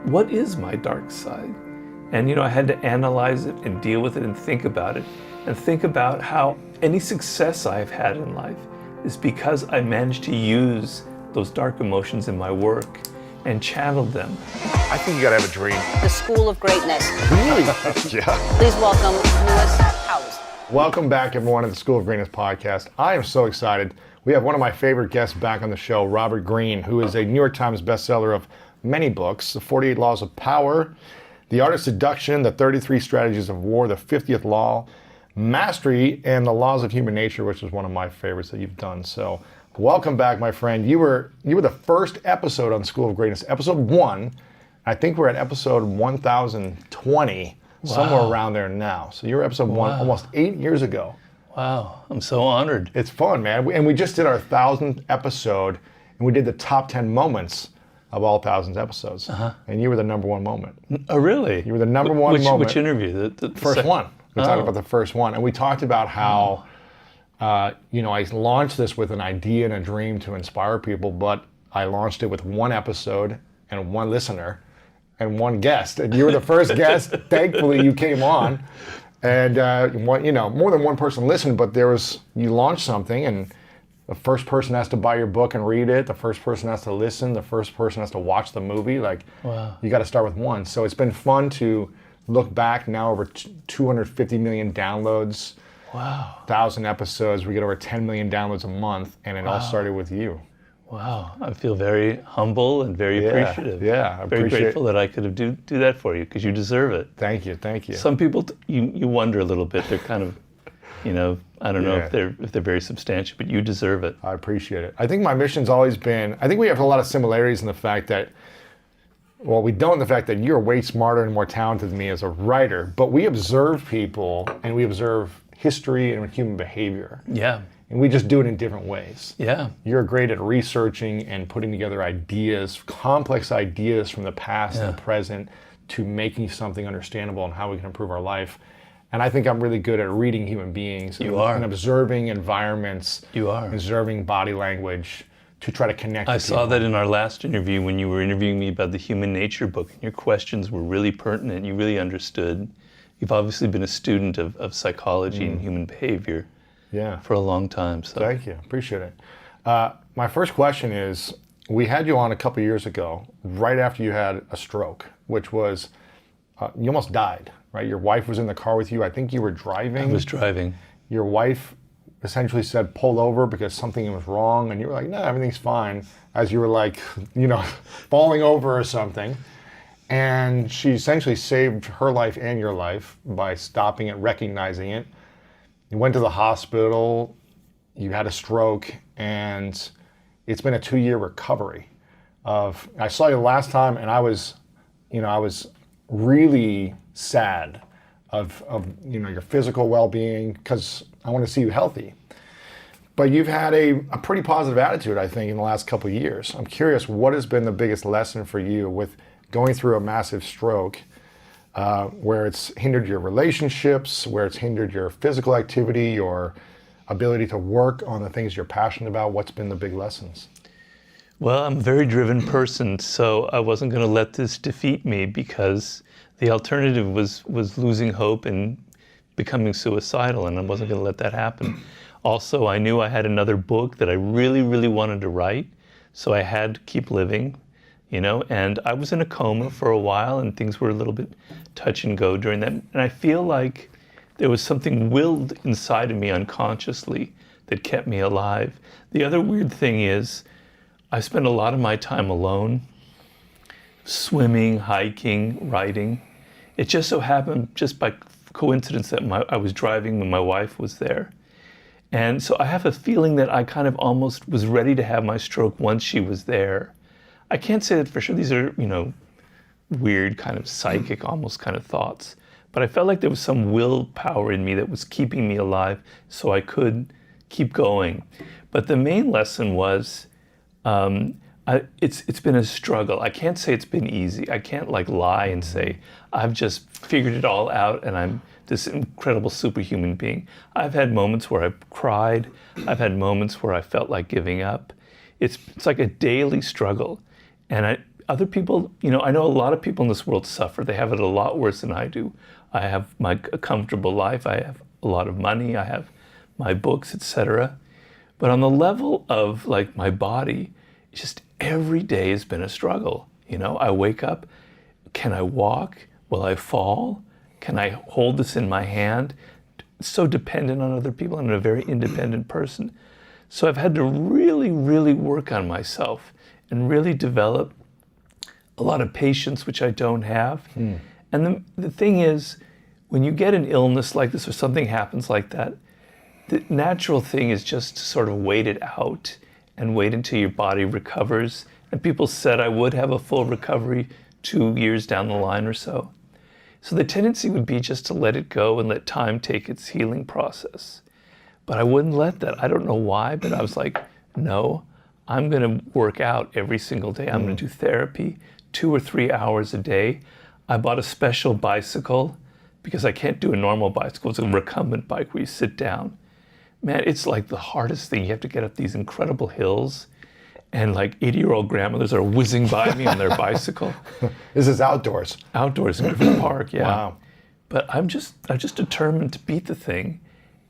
What is my dark side? And I had to analyze it and deal with it and think about it and think about how any success I've had in life is because I managed to use those dark emotions in my work and channel them. I think you gotta have a dream. The School of Greatness. Really? Yeah. Please welcome Lewis Howes. Welcome back, everyone, to the School of Greatness podcast. I am so excited. We have one of my favorite guests back on the show, Robert Greene, who is a New York Times bestseller of many books, The 48 Laws of Power, The Art of Seduction, The 33 Strategies of War, The 50th Law, Mastery, and The Laws of Human Nature, which is one of my favorites that you've done. So welcome back, my friend. You were the first episode on School of Greatness, episode 1. I think we're at episode 1020, somewhere around there now. So you were episode 1 almost 8 years ago. Wow, I'm so honored. It's fun, man. And we just did our 1000th episode, and we did the top 10 moments of all 1000 episosts. And you were the number one moment. Oh, really? You were the number one moment. Which interview? The first one. We talked about the first one. And we talked about how, I launched this with an idea and a dream to inspire people, but I launched it with one episode and one listener and one guest. And you were the first guest. Thankfully, you came on. And, more than one person listened, but you launched something, and the first person has to buy your book and read it. The first person has to listen. The first person has to watch the movie. You got to start with one. So it's been fun to look back now over 250 million downloads. Wow. 1,000 episodes. We get over 10 million downloads a month, and it all started with you. Wow. I feel very humble and very appreciative. Yeah, I very grateful that I could do that for you, because you deserve it. Thank you. Some people, you wonder a little bit. They're kind of, I don't know if they're very substantial, but you deserve it. I appreciate it. I think my mission's always been, I think we have a lot of similarities in the fact that, we don't in the fact that you're way smarter and more talented than me as a writer, but we observe people and we observe history and human behavior. Yeah. And we just do it in different ways. Yeah. You're great at researching and putting together ideas, complex ideas from the past and the present, to making something understandable and how we can improve our life. And I think I'm really good at reading human beings. And observing environments. You are. Observing body language to try to connect I with saw that in our last interview when you were interviewing me about the Human Nature book, and your questions were really pertinent. You really understood. You've obviously been a student of psychology and human behavior for a long time. So. Thank you. Appreciate it. My first question is, we had you on a couple years ago, right after you had a stroke, which was, you almost died, right? Your wife was in the car with you. I think you were driving. I was driving. Your wife essentially said, pull over because something was wrong. And you were like, no, everything's fine. As you were falling over or something. And she essentially saved her life and your life by stopping it, recognizing it. You went to the hospital, you had a stroke, and it's been a 2-year recovery. I saw you last time, and I was really sad of your physical well-being, because I want to see you healthy. But you've had a pretty positive attitude, I think, in the last couple of years. I'm curious, what has been the biggest lesson for you with going through a massive stroke, where it's hindered your relationships, where it's hindered your physical activity, your ability to work on the things you're passionate about? What's been the big lessons? Well, I'm a very driven person, so I wasn't going to let this defeat me, because the alternative was losing hope and becoming suicidal, and I wasn't going to let that happen. Also, I knew I had another book that I really, really wanted to write, so I had to keep living, and I was in a coma for a while, and things were a little bit touch and go during that. And I feel like there was something willed inside of me unconsciously that kept me alive. The other weird thing is, I spent a lot of my time alone, swimming, hiking, writing. It just so happened, just by coincidence, that I was driving when my wife was there. And so I have a feeling that I kind of almost was ready to have my stroke once she was there. I can't say that for sure. These are, weird kind of psychic, almost kind of thoughts. But I felt like there was some willpower in me that was keeping me alive so I could keep going. But the main lesson was, it's been a struggle. I can't say it's been easy. I can't lie and say, I've just figured it all out and I'm this incredible superhuman being. I've had moments where I've cried. I've had moments where I felt like giving up. It's like a daily struggle. And other people, I know a lot of people in this world suffer. They have it a lot worse than I do. I have a comfortable life. I have a lot of money. I have my books, etc. But on the level of like my body, just every day has been a struggle. I wake up, can I walk? Will I fall? Can I hold this in my hand? It's so dependent on other people. I'm a very independent person. So I've had to really, really work on myself and really develop a lot of patience, which I don't have. And the thing is, when you get an illness like this or something happens like that, the natural thing is just to sort of wait it out and wait until your body recovers. And people said I would have a full recovery 2 years down the line or so. So the tendency would be just to let it go and let time take its healing process. But I wouldn't let that. I don't know why, but I was like, no, I'm going to work out every single day. I'm going to do therapy 2 or 3 hours a day. I bought a special bicycle because I can't do a normal bicycle. It's a recumbent bike where you sit down. Man, it's like the hardest thing. You have to get up these incredible hills, and like 80-year-old grandmothers are whizzing by me on their bicycle. This is outdoors. Outdoors in Griffith Park, yeah. Wow. But I'm just determined to beat the thing.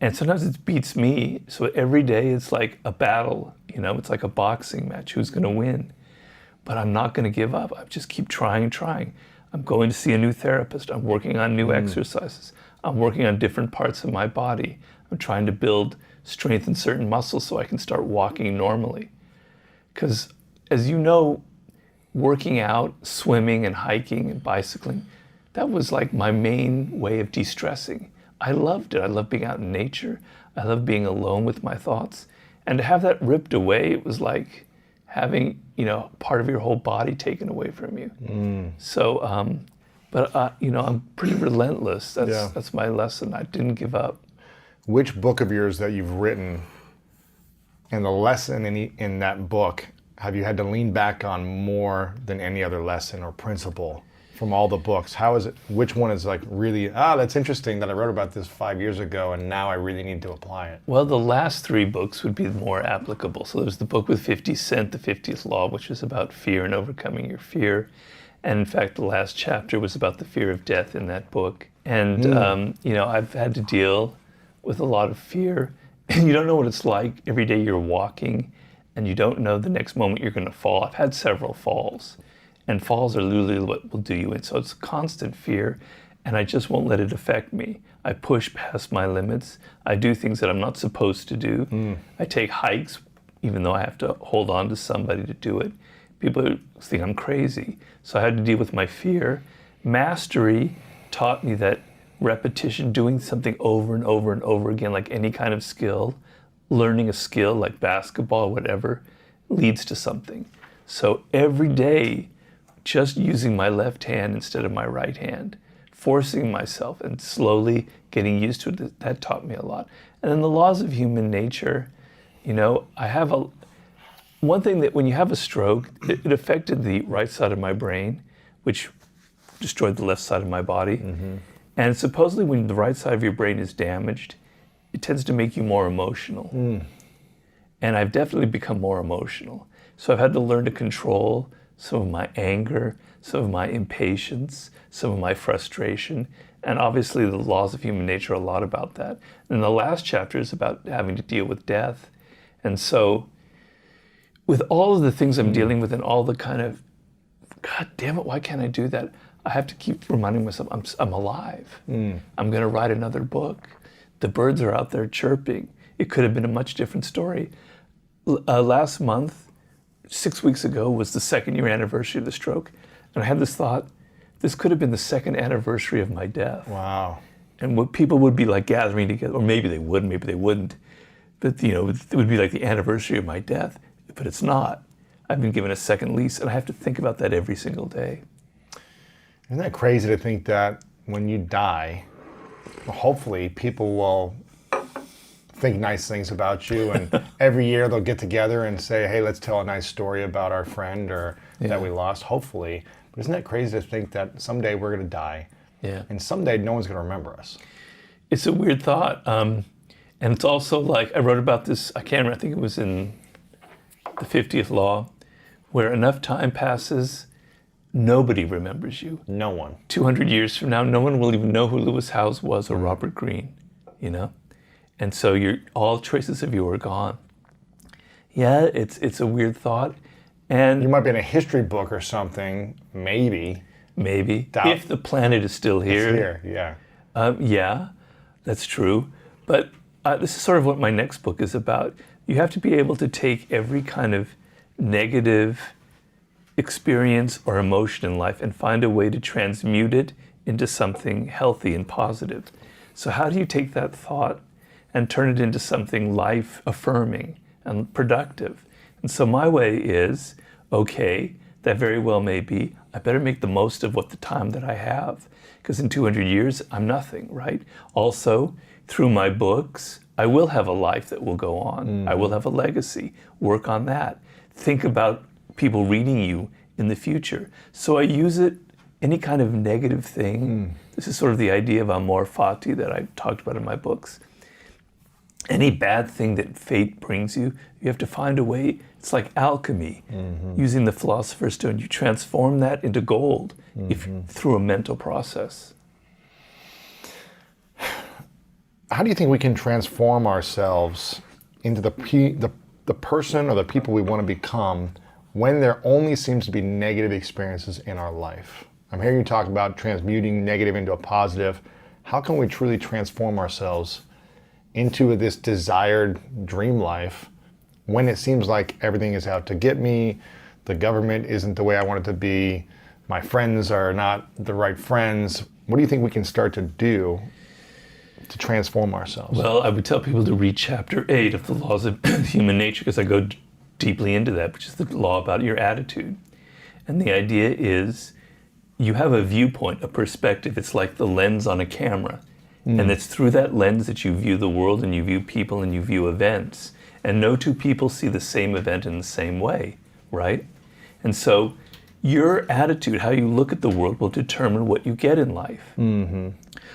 And sometimes it beats me. So every day it's like a battle, it's like a boxing match. Who's going to win? But I'm not going to give up. I just keep trying and trying. I'm going to see a new therapist. I'm working on new exercises. I'm working on different parts of my body. I'm trying to build strength in certain muscles so I can start walking normally. Because as you know, working out, swimming and hiking and bicycling, that was like my main way of de-stressing. I loved it. I loved being out in nature. I loved being alone with my thoughts. And to have that ripped away, it was like having, part of your whole body taken away from you. So, I'm pretty relentless. That's my lesson. I didn't give up. Which book of yours that you've written and the lesson in that book have you had to lean back on more than any other lesson or principle from all the books? How is it? Which one is like really, that's interesting that I wrote about this 5 years ago and now I really need to apply it? Well, the last 3 books would be more applicable. So there's the book with 50 Cent, The 50th Law, which is about fear and overcoming your fear. And in fact, the last chapter was about the fear of death in that book. And, I've had to deal with a lot of fear. You don't know what it's like. Every day you're walking and you don't know the next moment you're going to fall. I've had several falls, and falls are literally what will do you in. So it's constant fear, and I just won't let it affect me. I push past my limits. I do things that I'm not supposed to do. I take hikes, even though I have to hold on to somebody to do it. People think I'm crazy. So I had to deal with my fear. Mastery taught me that repetition, doing something over and over and over again, like any kind of skill, learning a skill like basketball, whatever, leads to something. So every day, just using my left hand instead of my right hand, forcing myself and slowly getting used to it, that taught me a lot. And then the laws of human nature, I have one thing that when you have a stroke, it affected the right side of my brain, which destroyed the left side of my body. And supposedly when the right side of your brain is damaged, it tends to make you more emotional. And I've definitely become more emotional. So I've had to learn to control some of my anger, some of my impatience, some of my frustration. And obviously the laws of human nature are a lot about that. And the last chapter is about having to deal with death. And so with all of the things I'm dealing with and all the kind of, God damn it, why can't I do that? I have to keep reminding myself I'm alive. I'm going to write another book. The birds are out there chirping. It could have been a much different story. Last month, 6 weeks ago, was the 2nd-year anniversary of the stroke. And I had this thought, this could have been the 2nd anniversary of my death. Wow. And what people would be like gathering together, or maybe they would, maybe they wouldn't. But it would be like the anniversary of my death, but it's not. I've been given a second lease, and I have to think about that every single day. Isn't that crazy to think that when you die, hopefully people will think nice things about you, and every year they'll get together and say, hey, let's tell a nice story about our friend or that we lost, hopefully. But isn't that crazy to think that someday we're going to die, and someday no one's going to remember us? It's a weird thought. And it's also like, I wrote about this, I can't remember, I think it was in the 50th Law, where enough time passes nobody remembers you. No one. 200 years from now, no one will even know who Lewis Howes was or Robert Greene, you know? And so all traces of you are gone. Yeah, it's a weird thought. And You might be in a history book or something, maybe. maybe, Doubt. if the planet is still here. Here, yeah. Yeah, that's true. But this is sort of what my next book is about. You have to be able to take every kind of negative experience or emotion in life and find a way to transmute it into something healthy and positive. So how do you take that thought and turn it into something life-affirming and productive? And so my way is, okay, that very well may be, I better make the most of what the time that I have, because in 200 years, I'm nothing, right? Also, through my books, I will have a life that will go on. I will have a legacy. Work on that. Think about people reading you in the future. So I use it, any kind of negative thing. This is sort of the idea of amor fati that I talked about in my books. Any bad thing that fate brings you, you have to find a way. It's like alchemy. Using the Philosopher's Stone, you transform that into gold through a mental process. How do you think we can transform ourselves into the person or the people we want to become when there only seems to be negative experiences in our life? I'm hearing you talk about transmuting negative into a positive. How can we truly transform ourselves into this desired dream life when it seems like everything is out to get me, the government isn't the way I want it to be, my friends are not the right friends? What do you think we can start to do to transform ourselves? Well, I would tell people to read chapter 8 of the Laws of Human Nature, because I go deeply into that, which is the law about your attitude. And the idea is you have a viewpoint, a perspective. It's like the lens on a camera. And it's through that lens that you view the world and you view people and you view events. And no two people see the same event in the same way, right? And so your attitude, how you look at the world, will determine what you get in life.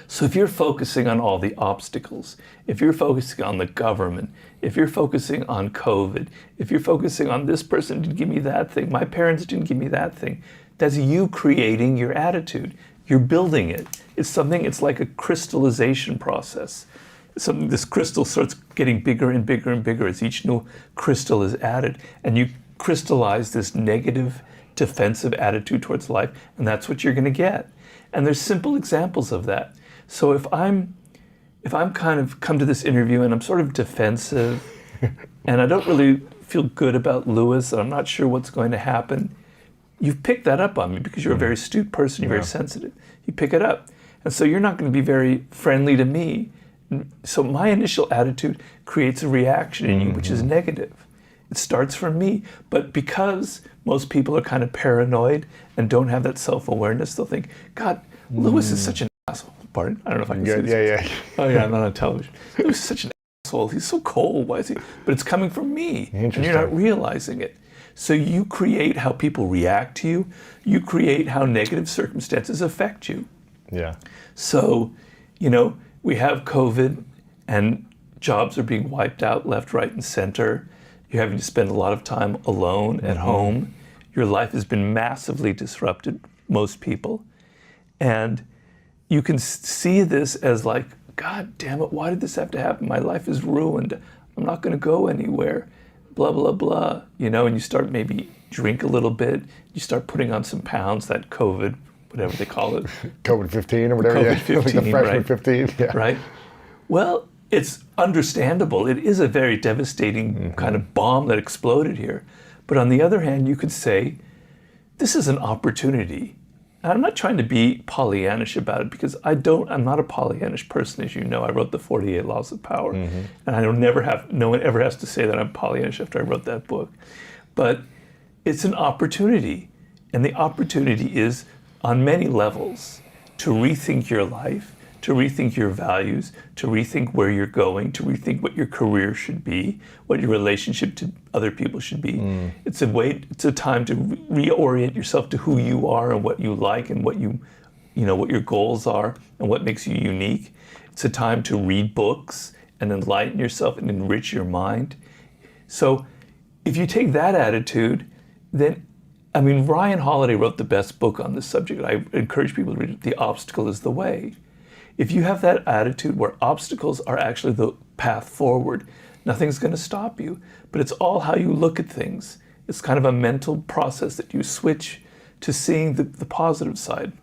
So if you're focusing on all the obstacles, if you're focusing on the government, if you're focusing on COVID, if you're focusing on this person didn't give me that thing, my parents didn't give me that thing, that's you creating your attitude. You're building it. It's like a crystallization process. This crystal starts getting bigger and bigger and bigger as each new crystal is added. And you crystallize this negative, defensive attitude towards life, and that's what you're going to get. And there's simple examples of that. So if I'm kind of come to this interview and I'm sort of defensive and I don't really feel good about Lewis and I'm not sure what's going to happen, you've picked that up on me because you're a very astute person, you're very sensitive. You pick it up. And so you're not going to be very friendly to me. So my initial attitude creates a reaction in you, which is negative. It starts from me. But because most people are kind of paranoid and don't have that self-awareness, they'll think, God, Lewis is such an asshole. Pardon? I don't know if I can say this. Yeah. Oh yeah, I'm not on television. Lewis is such an asshole. He's so cold. Why is he? But it's coming from me. And you're not realizing it. So you create how people react to you. You create how negative circumstances affect you. Yeah. So, we have COVID and jobs are being wiped out left, right, and center. You're having to spend a lot of time alone at home. Your life has been massively disrupted, most people. And you can see this as like, God damn it, why did this have to happen? My life is ruined. I'm not going to go anywhere. Blah, blah, blah. And you start maybe drink a little bit. You start putting on some pounds, that COVID, whatever they call it. COVID-15 or whatever. COVID-15, like the freshman right. 15. Yeah. Right? Well, it's understandable. It is a very devastating kind of bomb that exploded here. But on the other hand, you could say, this is an opportunity. And I'm not trying to be Pollyannish about it because I'm not a Pollyannish person, as you know. I wrote the 48 Laws of Power. And no one ever has to say that I'm Pollyannish after I wrote that book. But it's an opportunity. And the opportunity is, on many levels, to rethink your life, to rethink your values, to rethink where you're going, to rethink what your career should be, what your relationship to other people should be. It's a time to reorient yourself to who you are and what you like and what what your goals are and what makes you unique. It's a time to read books and enlighten yourself and enrich your mind. So if you take that attitude, then I mean, Ryan Holiday wrote the best book on this subject. I encourage people to read it. The Obstacle is the Way. If you have that attitude where obstacles are actually the path forward, nothing's going to stop you. But it's all how you look at things. It's kind of a mental process that you switch to seeing the positive side.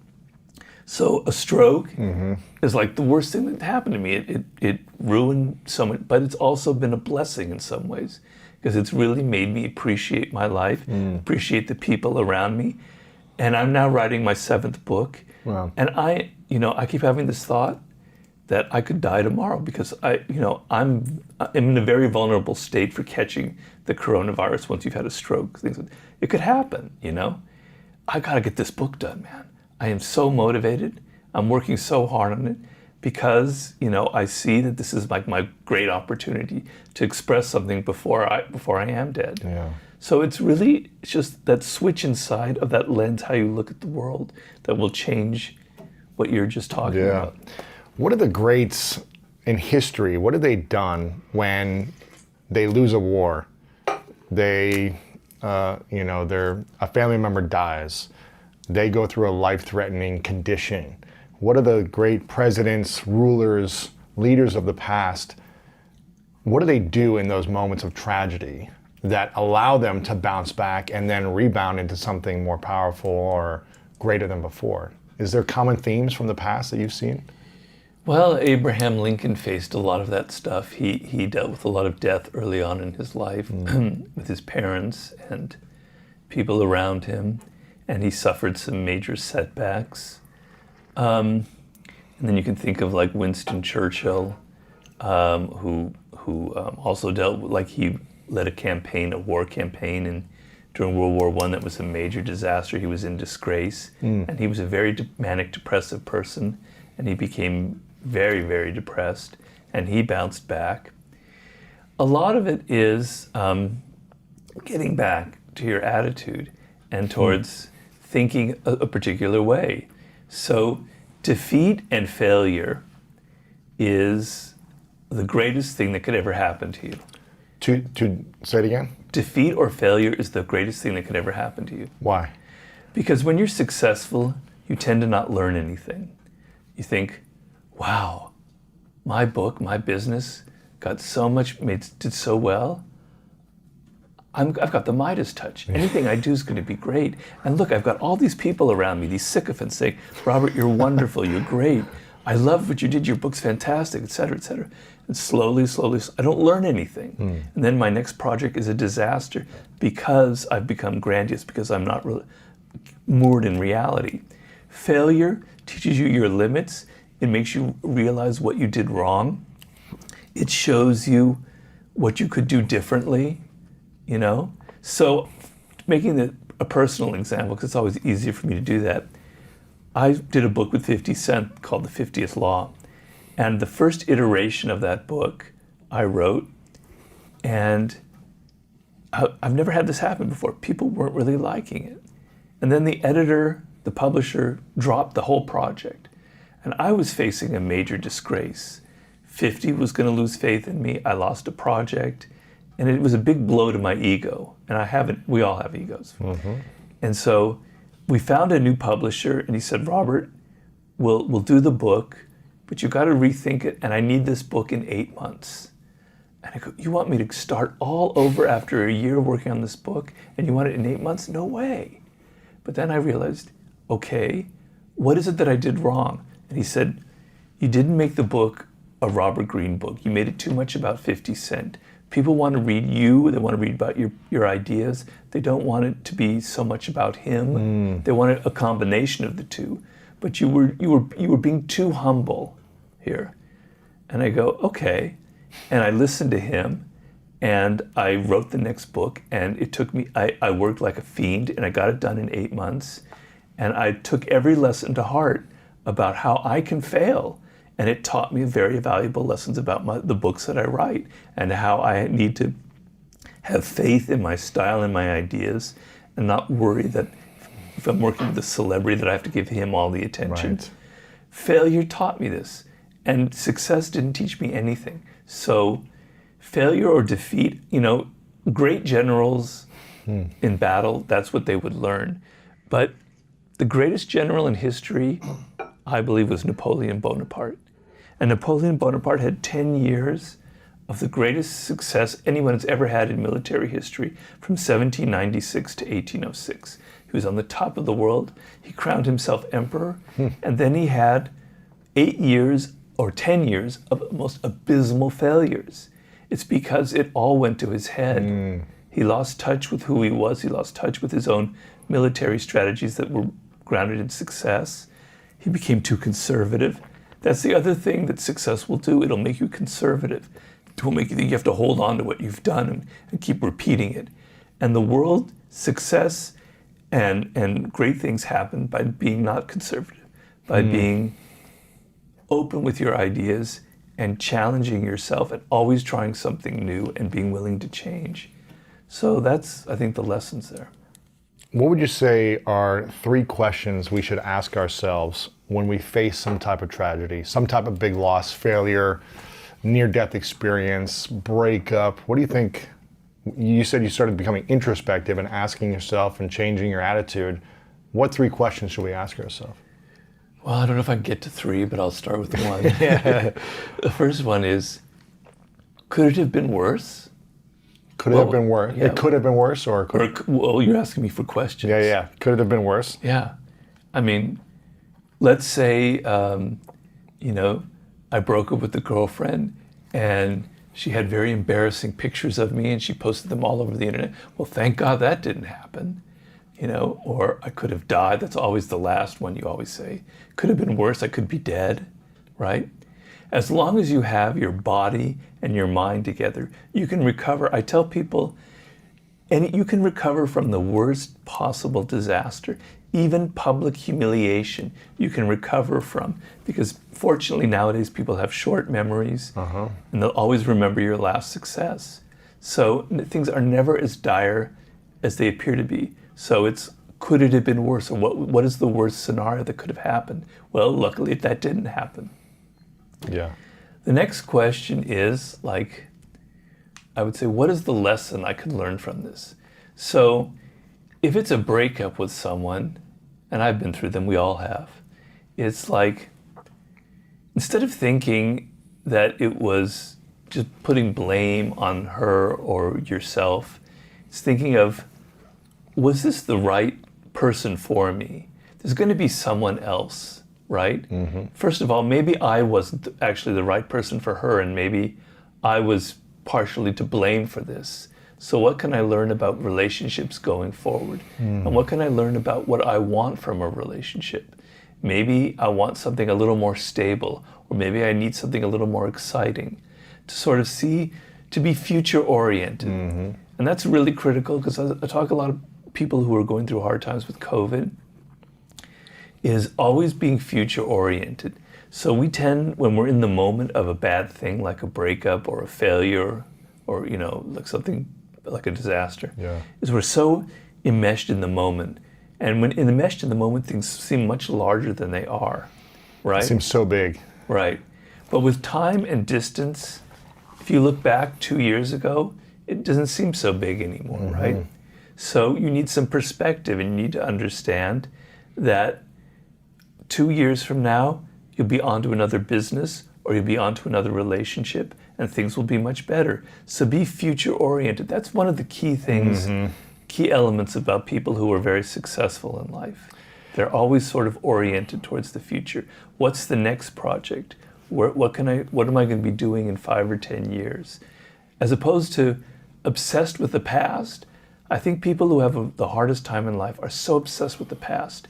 So a stroke is like the worst thing that happened to me. It ruined so much, but it's also been a blessing in some ways, because it's really made me appreciate my life, appreciate the people around me. And I'm now writing my 7th book. Wow. And I keep having this thought that I could die tomorrow, because I'm in a very vulnerable state for catching the coronavirus once you've had a stroke. It could happen, I gotta get this book done, man. I am so motivated. I'm working so hard on it because, I see that this is like my great opportunity to express something before I am dead. Yeah. So it's just that switch inside of that lens, how you look at the world, that will change what you're just talking about. What are the greats in history? What have they done when they lose a war? They, a family member dies. They go through a life-threatening condition. What are the great presidents, rulers, leaders of the past? What do they do in those moments of tragedy that allow them to bounce back and then rebound into something more powerful or greater than before? Is there common themes from the past that you've seen? Well, Abraham Lincoln faced a lot of that stuff. He dealt with a lot of death early on in his life with his parents and people around him, and he suffered some major setbacks. And then you can think of like Winston Churchill, who also dealt with, like, he led a war campaign, and during World War I that was a major disaster. He was in disgrace, and he was a very manic depressive person, and he became very, very depressed, and he bounced back. A lot of it is getting back to your attitude and towards thinking a particular way. So defeat and failure is the greatest thing that could ever happen to you. To say it again? Defeat or failure is the greatest thing that could ever happen to you. Why? Because when you're successful, you tend to not learn anything. You think, wow, my book, my business got so much, did so well. I've got the Midas touch. Anything I do is going to be great. And look, I've got all these people around me, these sycophants saying, Robert, you're wonderful, you're great. I love what you did, your book's fantastic, et cetera, et cetera. And slowly, I don't learn anything. And then my next project is a disaster because I've become grandiose, because I'm not really moored in reality. Failure teaches you your limits. It makes you realize what you did wrong. It shows you what you could do differently. So making a personal example, because it's always easier for me to do that, I did a book with 50 Cent called The 50th Law. And the first iteration of that book I wrote, and I've never had this happen before. People weren't really liking it. And then the editor, the publisher, dropped the whole project. And I was facing a major disgrace. 50 was going to lose faith in me. I lost a project. And it was a big blow to my ego. And we all have egos. And so we found a new publisher, and he said, Robert, we'll do the book, but you got to rethink it, and I need this book in 8 months. And I go, you want me to start all over after a year working on this book, and you want it in 8 months? No way. But then I realized, okay, what is it that I did wrong? And he said, you didn't make the book a Robert Greene book. You made it too much about 50 Cent. People want to read you. They want to read about your ideas. They don't want it to be so much about him. They want a combination of the two. But you were being too humble here. And I go, okay. And I listened to him, and I wrote the next book, and it took me, I worked like a fiend, and I got it done in 8 months. And I took every lesson to heart about how I can fail. And it taught me very valuable lessons about the books that I write, and how I need to have faith in my style and my ideas, and not worry that if I'm working with a celebrity that I have to give him all the attention. Right. Failure taught me this, and success didn't teach me anything. So failure or defeat, great generals in battle, that's what they would learn. But the greatest general in history, I believe, was Napoleon Bonaparte. And Napoleon Bonaparte had 10 years of the greatest success anyone has ever had in military history, from 1796 to 1806. He was on the top of the world. He crowned himself emperor. And then he had 8 years or 10 years of most abysmal failures. It's because it all went to his head. He lost touch with who he was. He lost touch with his own military strategies that were grounded in success. He became too conservative. That's the other thing that success will do. It'll make you conservative. It will make you think you have to hold on to what you've done and keep repeating it. And the world, success and great things happen by being not conservative, by being open with your ideas and challenging yourself and always trying something new and being willing to change. So that's, I think, the lessons there. What would you say are 3 questions we should ask ourselves when we face some type of tragedy, some type of big loss, failure, near-death experience, breakup? What do you think? You said you started becoming introspective and asking yourself and changing your attitude. What 3 questions should we ask ourselves? Well, I don't know if I can get to 3, but I'll start with 1. The first one is, could it have been worse? Could it have been worse? Yeah. It could have been worse, or Well, you're asking me for questions. Yeah. Could it have been worse? Yeah. I mean, let's say, I broke up with a girlfriend and she had very embarrassing pictures of me and she posted them all over the internet. Well, thank God that didn't happen. Or I could have died. That's always the last one you always say. Could have been worse. I could be dead, right? As long as you have your body and your mind together, you can recover. I tell people, and you can recover from the worst possible disaster, even public humiliation, you can recover from. Because fortunately nowadays people have short memories and they'll always remember your last success. So things are never as dire as they appear to be. So it's, could it have been worse? Or what is the worst scenario that could have happened? Well, luckily that didn't happen. Yeah. The next question is, I would say, what is the lesson I could learn from this? So if it's a breakup with someone, and I've been through them, we all have, it's like, instead of thinking that it was just putting blame on her or yourself, it's thinking of, was this the right person for me? There's going to be someone else, right? First of all, maybe I wasn't actually the right person for her, and maybe I was partially to blame for this. So what can I learn about relationships going forward? And what can I learn about what I want from a relationship? Maybe I want something a little more stable, or maybe I need something a little more exciting, to sort of see, to be future oriented. And that's really critical, because I talk to a lot of people who are going through hard times with COVID, is always being future oriented. So we tend, when we're in the moment of a bad thing, like a breakup or a failure, or like something like a disaster, is we're so enmeshed in the moment. And when enmeshed in the moment, things seem much larger than they are, right? It seems so big. Right. But with time and distance, if you look back 2 years ago, it doesn't seem so big anymore, right? So you need some perspective, and you need to understand that 2 years from now, you'll be on to another business, or you'll be on to another relationship, and things will be much better. So be future oriented. That's one of the key things, key elements about people who are very successful in life. They're always sort of oriented towards the future. What's the next project? What am I going to be doing in 5 or 10 years? As opposed to obsessed with the past. I think people who have the hardest time in life are so obsessed with the past.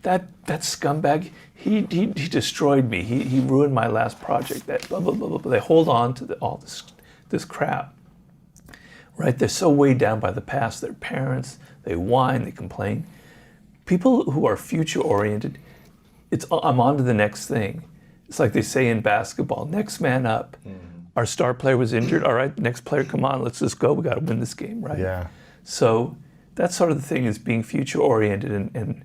That scumbag, he destroyed me. He ruined my last project. That blah blah blah blah. They hold on to all this crap, right? They're so weighed down by the past. Their parents, they whine, they complain. People who are future oriented, I'm on to the next thing. It's like they say in basketball, next man up. Our star player was injured. All right, next player, come on, let's just go. We got to win this game, right? Yeah. So that's sort of the thing, is being future oriented and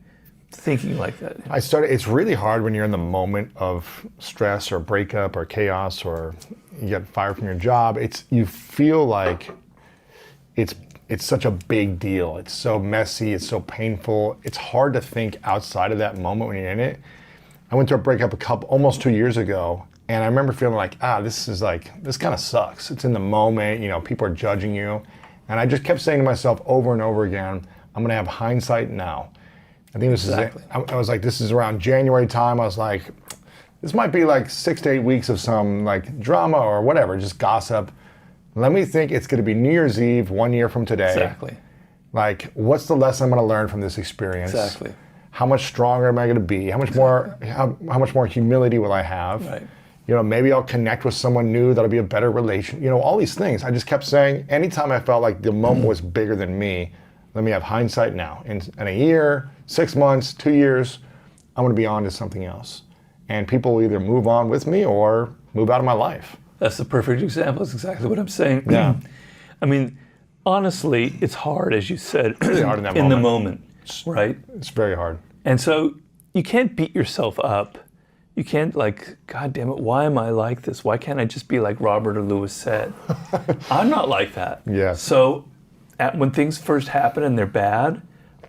thinking like that. It's really hard when you're in the moment of stress or breakup or chaos, or you get fired from your job. You feel like it's it's such a big deal. It's so messy. It's so painful. It's hard to think outside of that moment when you're in it. I went through a breakup almost 2 years ago, and I remember feeling like, this kind of sucks. It's in the moment, people are judging you. And I just kept saying to myself over and over again, I'm gonna have hindsight now. I think this is it. I was like, this is around January time. I was like, this might be like 6 to 8 weeks of some like drama or whatever, just gossip. Let me think it's gonna be New Year's Eve 1 year from today. Exactly. Like, what's the lesson I'm gonna learn from this experience? Exactly. How much stronger am I gonna be? How much more humility will I have? Right. Maybe I'll connect with someone new that'll be a better relation. All these things. I just kept saying, anytime I felt like the moment was bigger than me, let me have hindsight now. In a year, 6 months, 2 years, I'm gonna be on to something else. And people will either move on with me or move out of my life. That's the perfect example. That's exactly what I'm saying. Yeah. I mean, honestly, it's hard, as you said, It's hard in the moment, right? It's very hard. And so you can't beat yourself up. You can't God damn it, why am I like this? Why can't I just be like Robert or Lewis said? I'm not like that. Yeah. So when things first happen and they're bad,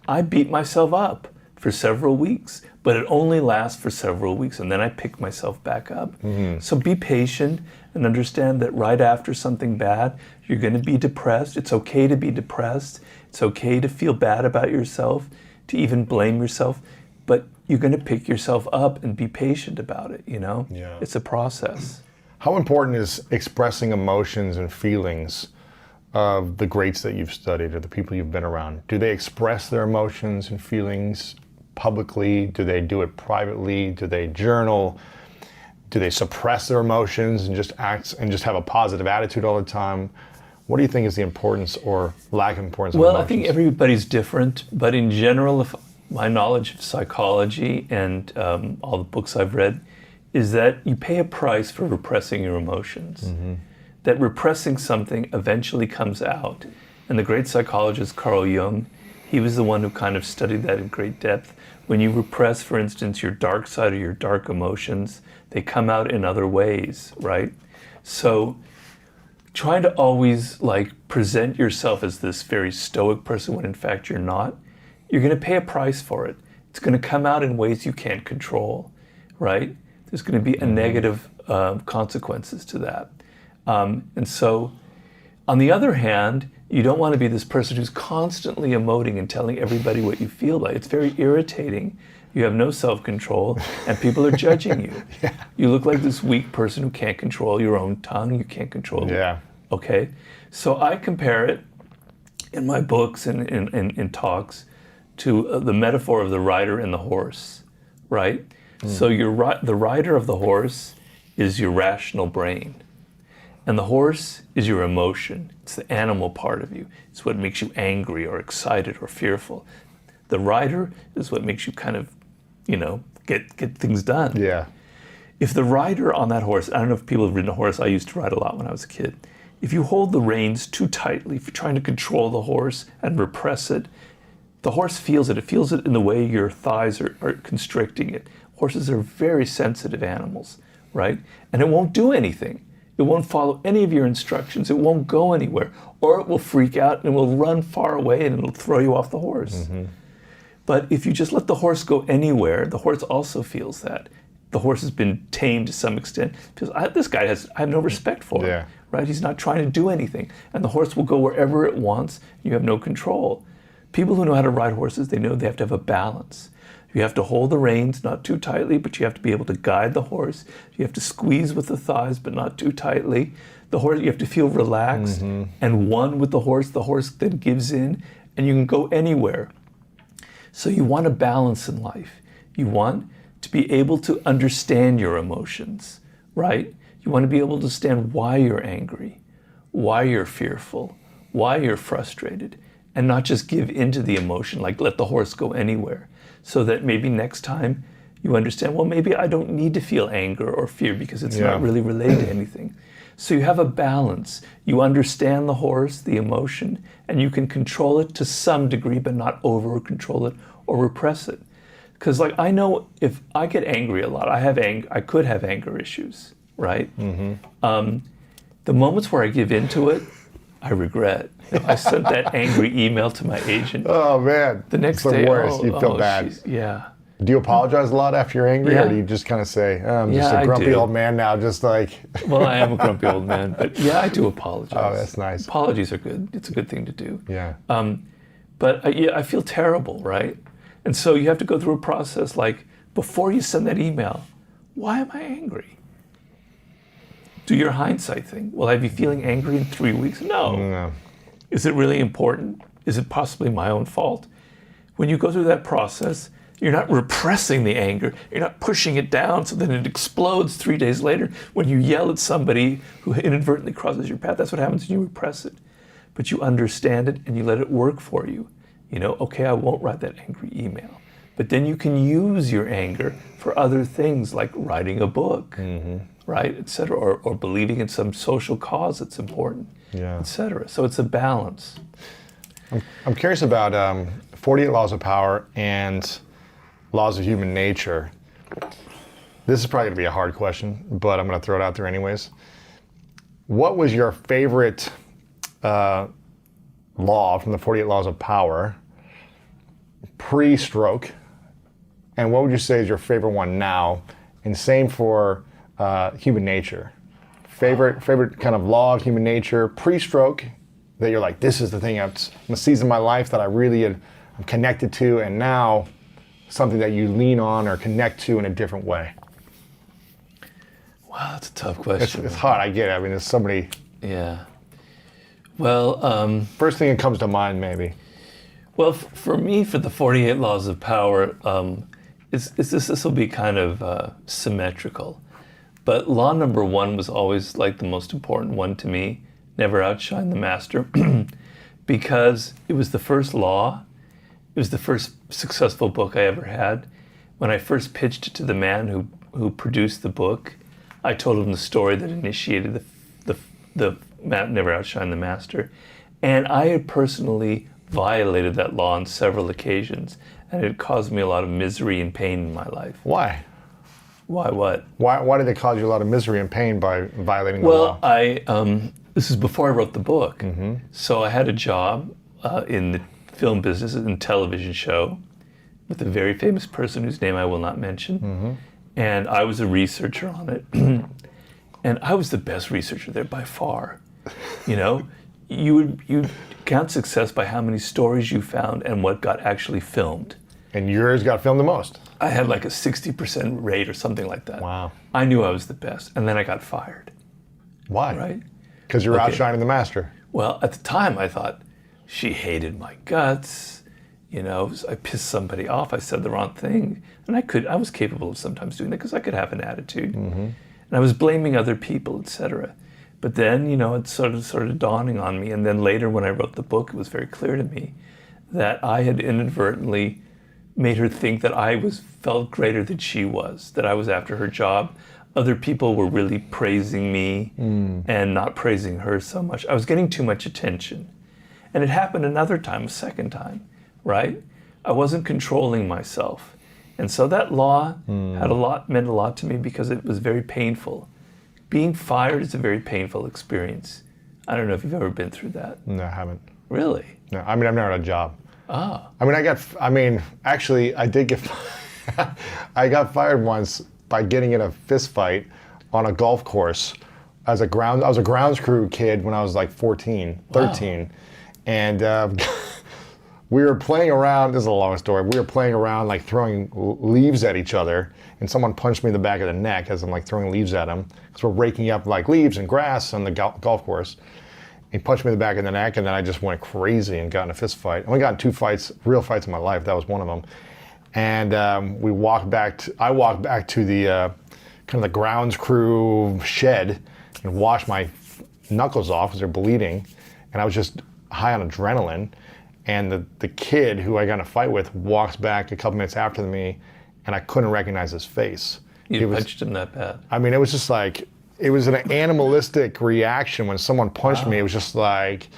I beat myself up for several weeks, but it only lasts for several weeks, and then I pick myself back up. Mm-hmm. So be patient and understand that right after something bad, you're gonna be depressed. It's okay to be depressed. It's okay to feel bad about yourself, to even blame yourself, but you're gonna pick yourself up and be patient about it, Yeah. It's a process. How important is expressing emotions and feelings of the greats that you've studied or the people you've been around? Do they express their emotions and feelings publicly? Do they do it privately? Do they journal? Do they suppress their emotions and just act and just have a positive attitude all the time? What do you think is the importance or lack of importance of emotions? I think everybody's different, but in general, if my knowledge of psychology and all the books I've read is that you pay a price for repressing your emotions. Mm-hmm. That repressing something eventually comes out. And the great psychologist Carl Jung, he was the one who kind of studied that in great depth. When you repress, for instance, your dark side or your dark emotions, they come out in other ways, right? So trying to always present yourself as this very stoic person when in fact you're not, you're gonna pay a price for it. It's gonna come out in ways you can't control, right? There's gonna be a negative consequences to that. And so, on the other hand, you don't want to be this person who's constantly emoting and telling everybody what you feel like. It's very irritating. You have no self-control, and people are judging you. Yeah. You look like this weak person who can't control your own tongue. You can't control it. Yeah. Okay? So I compare it in my books and in talks to the metaphor of the rider and the horse, right? So the rider of the horse is your rational brain. And the horse is your emotion. It's the animal part of you. It's what makes you angry or excited or fearful. The rider is what makes you kind of, get things done. Yeah. If the rider on that horse, I don't know if people have ridden a horse, I used to ride a lot when I was a kid. If you hold the reins too tightly, if you're trying to control the horse and repress it, the horse feels it. It feels it in the way your thighs are constricting it. Horses are very sensitive animals, right? And it won't do anything. It won't follow any of your instructions. It won't go anywhere. Or it will freak out and will run far away and it'll throw you off the horse. Mm-hmm. But if you just let the horse go anywhere, the horse also feels that. The horse has been tamed to some extent. Because I have no respect for him, right? He's not trying to do anything. And the horse will go wherever it wants. You have no control. People who know how to ride horses, they know they have to have a balance. You have to hold the reins, not too tightly, but you have to be able to guide the horse. You have to squeeze with the thighs, but not too tightly. The horse, you have to feel relaxed and one with the horse. The horse then gives in, and you can go anywhere. So you want a balance in life. You want to be able to understand your emotions, right? You want to be able to understand why you're angry, why you're fearful, why you're frustrated, and not just give into the emotion, like let the horse go anywhere. So that maybe next time you understand, well, maybe I don't need to feel anger or fear because it's not really related to anything. So you have a balance. You understand the horse, the emotion, and you can control it to some degree, but not over control it or repress it. Because I know if I get angry a lot, I could have anger issues, right? Mm-hmm. The moments where I give into it, I regret. I sent that angry email to my agent. Oh man, The next it's the day, worst. You feel bad. Yeah. Do you apologize a lot after you're angry, Yeah. or do you just kind of say, I'm just Yeah, a I grumpy do. old man now, just like... Well, I am a grumpy old man, but yeah, I do apologize. Oh, that's nice. Apologies are good. It's a good thing to do. Yeah. But yeah, I feel terrible, right? And so you have to go through a process like, before you send that email, why am I angry? Do your hindsight thing. Will I be feeling angry in 3 weeks? No. Is it really important? Is it possibly my own fault? When you go through that process, you're not repressing the anger. You're not pushing it down so that it explodes 3 days later when you yell at somebody who inadvertently crosses your path. That's what happens when you repress it. But you understand it and you let it work for you. You know, okay, I won't write that angry email. But then you can use your anger for other things like writing a book, right, et cetera, or believing in some social cause that's important, Yeah. et cetera. So it's a balance. I'm curious about 48 Laws of Power and Laws of Human Nature. This is probably going to be a hard question, but I'm going to throw it out there anyways. What was your favorite law from the 48 Laws of Power pre-stroke? And what would you say is your favorite one now? And same for human nature. Favorite kind of law of human nature pre-stroke that you're like, this is the thing, I'm a season of my life that I really am connected to, and now something that you lean on or connect to in a different way. Wow, that's a tough question. It's hard, I get it. I mean, there's so many. Yeah. Well, First thing that comes to mind, maybe. well, for me, for the 48 Laws of Power, this will be kind of symmetrical. But law number 1 was always like the most important one to me. Never outshine the master, because it was the first law. It was the first successful book I ever had. When I first pitched it to the man who produced the book, I told him the story that initiated the Never Outshine the Master. And I had personally violated that law on several occasions, and it caused me a lot of misery and pain in my life. Why? Why what? Why did it cause you a lot of misery and pain by violating the Well, law? this is before I wrote the book. So I had a job in the film business and television show with a very famous person whose name I will not mention. And I was a researcher on it. And I was the best researcher there by far. You know, you count success by how many stories you found and what got actually filmed. And yours got filmed the most. I had like a 60% rate or something like that. Wow. I knew I was the best. And then I got fired, Why? right? Because you were Okay. outshining the master. Well, at the time I thought, she hated my guts. You know, I pissed somebody off. I said the wrong thing. And I was capable of sometimes doing that because I could have an attitude. And I was blaming other people, etc. But then, you know, it started dawning on me. And then later when I wrote the book, it was very clear to me that I had inadvertently made her think that felt greater than she was, that I was after her job. Other people were really praising me and not praising her so much. I was getting too much attention. And it happened another time, a second time, right? I wasn't controlling myself. And so that law meant a lot to me because it was very painful. Being fired is a very painful experience. I don't know if you've ever been through that. No, I haven't. Really? No, I mean, I've never had a job. Ah. Actually, I did get, I got fired once by getting in a fist fight on a golf course. I was a grounds crew kid when I was like 13. And we were playing around, this is a long story, we were playing around like throwing leaves at each other, and someone punched me in the back of the neck as I'm like throwing leaves at him. Because we're raking up like leaves and grass on the golf course. He punched me in the back of the neck, and then I just went crazy and got in a fist fight. I only got in 2 fights, real fights in my life. That was one of them. And I walked back to the kind of the grounds crew shed and washed my knuckles off because they're bleeding. And I was just high on adrenaline. And the kid who I got in a fight with walks back a couple minutes after me, and I couldn't recognize his face. You punched him that bad? I mean, it was just like, it was an animalistic reaction when someone punched me. It was just like,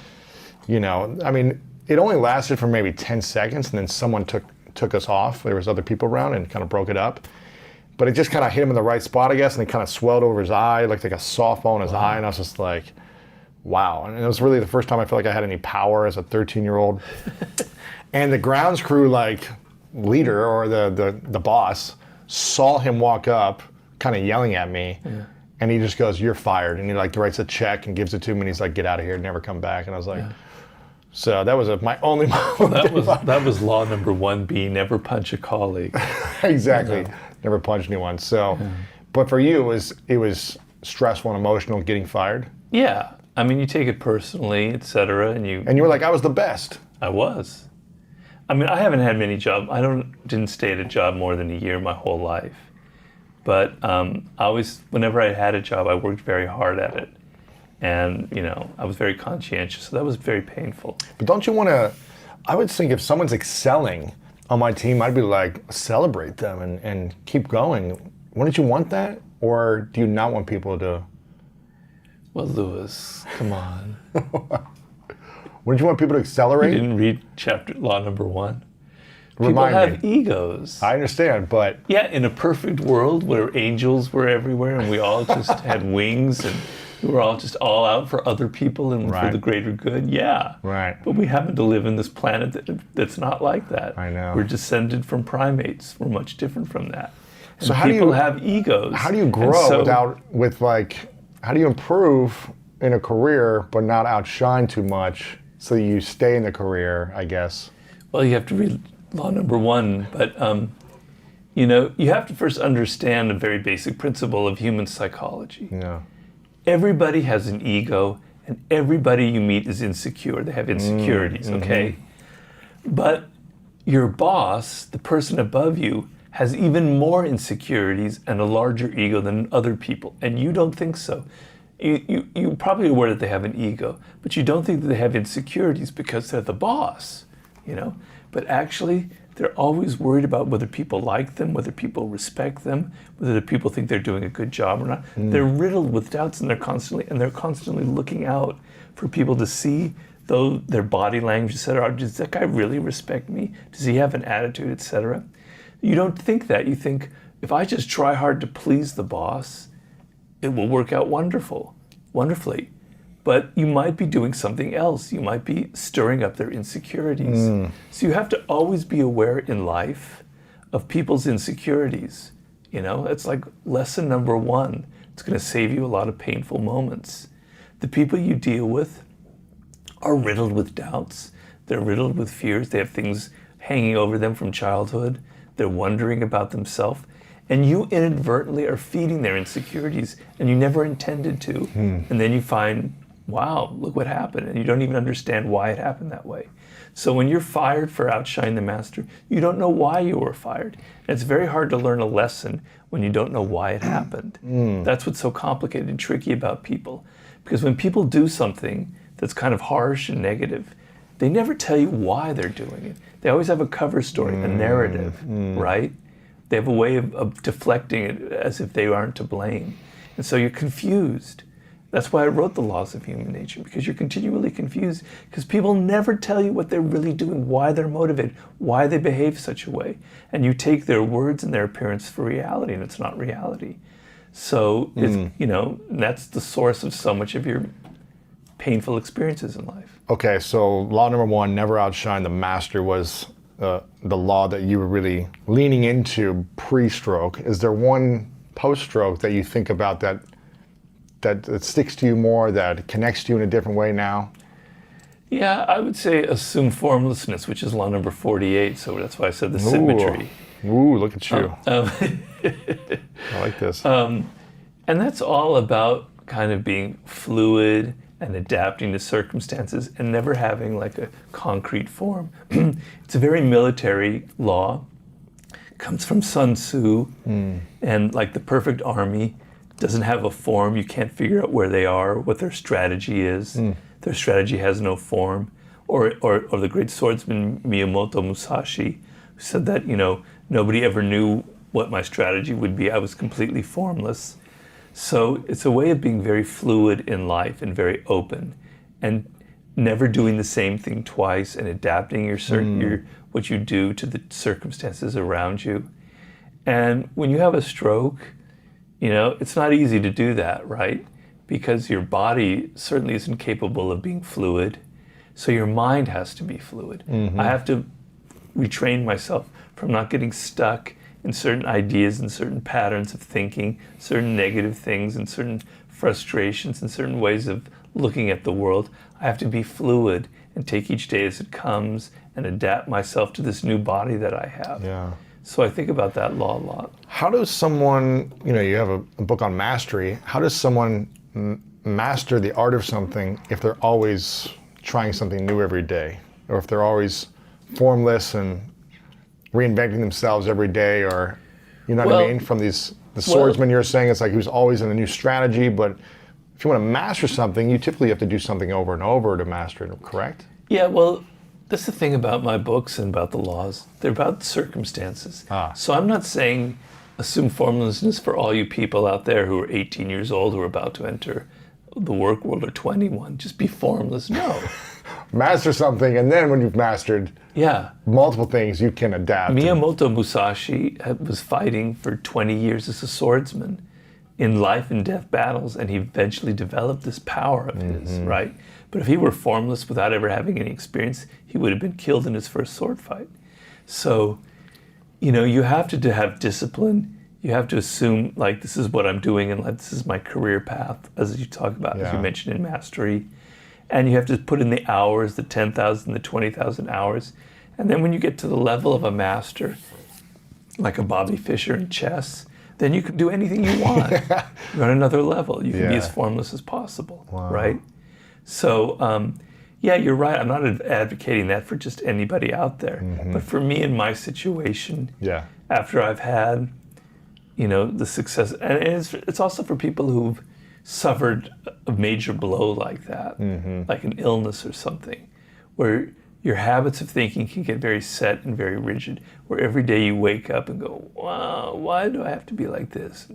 you know, I mean, it only lasted for maybe 10 seconds, and then someone took us off. There was other people around and kind of broke it up. But it just kind of hit him in the right spot, I guess, and it kind of swelled over his eye, looked like a softball in his eye, and I was just like, wow. And it was really the first time I felt like I had any power as a 13-year-old. And the grounds crew leader or the boss saw him walk up kind of yelling at me. Yeah. And he just goes, "You're fired." And he writes a check and gives it to me, and he's like, "Get out of here, never come back." And I was like, so that was my only moment. That was law number 1B, never punch a colleague. Exactly. Never punch anyone. So, but for you, it was stressful and emotional getting fired? Yeah. I mean, you take it personally, et cetera, and you were like, "I was the best." I was. I mean, I haven't had many jobs. Didn't stay at a job more than a year my whole life. But whenever I had a job, I worked very hard at it. And, I was very conscientious. So that was very painful. But don't you want to, I would think if someone's excelling on my team, I'd be like, celebrate them and keep going. Wouldn't you want that? Or do you not want people to? Well, Louis, come on. Wouldn't you want people to accelerate? You didn't read law number 1? People Remind have me. egos. I understand, but... Yeah, in a perfect world where angels were everywhere and we all just had wings and we were all just all out for other people and for the greater good, yeah. Right. But we happen to live in this planet that's not like that. I know. We're descended from primates. We're much different from that. And so people have egos. How do you grow how do you improve in a career but not outshine too much so you stay in the career, I guess? Well, you have to read law number 1, but you have to first understand a very basic principle of human psychology. Yeah. Everybody has an ego, and everybody you meet is insecure. They have insecurities, okay? But your boss, the person above you, has even more insecurities and a larger ego than other people, and you don't think so. You're probably aware that they have an ego, but you don't think that they have insecurities because they're the boss, But actually, they're always worried about whether people like them, whether people respect them, whether the people think they're doing a good job or not. They're riddled with doubts, and they're constantly looking out for people to see their body language, etc. Does that guy really respect me? Does he have an attitude, etc.? You don't think that. You think, if I just try hard to please the boss, it will work out wonderfully. But you might be doing something else. You might be stirring up their insecurities. So you have to always be aware in life of people's insecurities. It's like lesson number 1. It's going to save you a lot of painful moments. The people you deal with are riddled with doubts. They're riddled with fears. They have things hanging over them from childhood. They're wondering about themselves. And you inadvertently are feeding their insecurities, and you never intended to. And then you find, wow, look what happened. And you don't even understand why it happened that way. So when you're fired for outshining the master, you don't know why you were fired. And it's very hard to learn a lesson when you don't know why it happened. That's what's so complicated and tricky about people. Because when people do something that's kind of harsh and negative, they never tell you why they're doing it. They always have a cover story, a narrative, right? They have a way of deflecting it as if they aren't to blame. And so you're confused. That's why I wrote The Laws of Human Nature, because you're continually confused, because people never tell you what they're really doing, why they're motivated, why they behave such a way. And you take their words and their appearance for reality, and it's not reality. So, that's the source of so much of your painful experiences in life. Okay, so law number 1, never outshine the master, was the law that you were really leaning into pre-stroke. Is there one post-stroke that you think about that sticks to you more, that connects to you in a different way now? Yeah, I would say assume formlessness, which is law number 48. So that's why I said the symmetry. Ooh, look at you. I like this. And that's all about kind of being fluid and adapting to circumstances and never having like a concrete form. It's a very military law. It comes from Sun Tzu, and like the perfect army doesn't have a form. You can't figure out where they are, what their strategy is. Their strategy has no form. Or the great swordsman Miyamoto Musashi, who said that, nobody ever knew what my strategy would be. I was completely formless. So it's a way of being very fluid in life and very open, and never doing the same thing twice, and adapting what you do to the circumstances around you. And when you have a stroke, it's not easy to do that, right? because your body certainly isn't capable of being fluid. So your mind has to be fluid. I have to retrain myself from not getting stuck in certain ideas and certain patterns of thinking, certain negative things and certain frustrations and certain ways of looking at the world. I have to be fluid and take each day as it comes and adapt myself to this new body that I have. Yeah. So I think about that law a lot. How does someone, you have a book on mastery, how does someone master the art of something if they're always trying something new every day? Or if they're always formless and reinventing themselves every day, or, you know what I mean? From the swordsman you're saying, it's like he was always in a new strategy, but if you want to master something, you typically have to do something over and over to master it, correct? Yeah, well, that's the thing about my books and about the laws. They're about circumstances. So I'm not saying assume formlessness for all you people out there who are 18 years old who are about to enter the work world, or 21. Just be formless. No. Master something, and then when you've mastered multiple things, you can adapt. Miyamoto Musashi was fighting for 20 years as a swordsman in life and death battles, and he eventually developed this power of his, right? But if he were formless without ever having any experience, he would have been killed in his first sword fight. So, you have to have discipline. You have to assume, like, this is what I'm doing and this is my career path, as you talk about, as you mentioned in mastery. And you have to put in the hours, the 10,000, the 20,000 hours. And then when you get to the level of a master, like a Bobby Fischer in chess, then you can do anything you want. You're on another level. You can be as formless as possible, right? So, you're right. I'm not advocating that for just anybody out there. But for me in my situation, after I've had, the success, and it's also for people who've suffered a major blow like that, like an illness or something, where your habits of thinking can get very set and very rigid, where every day you wake up and go, wow, why do I have to be like this?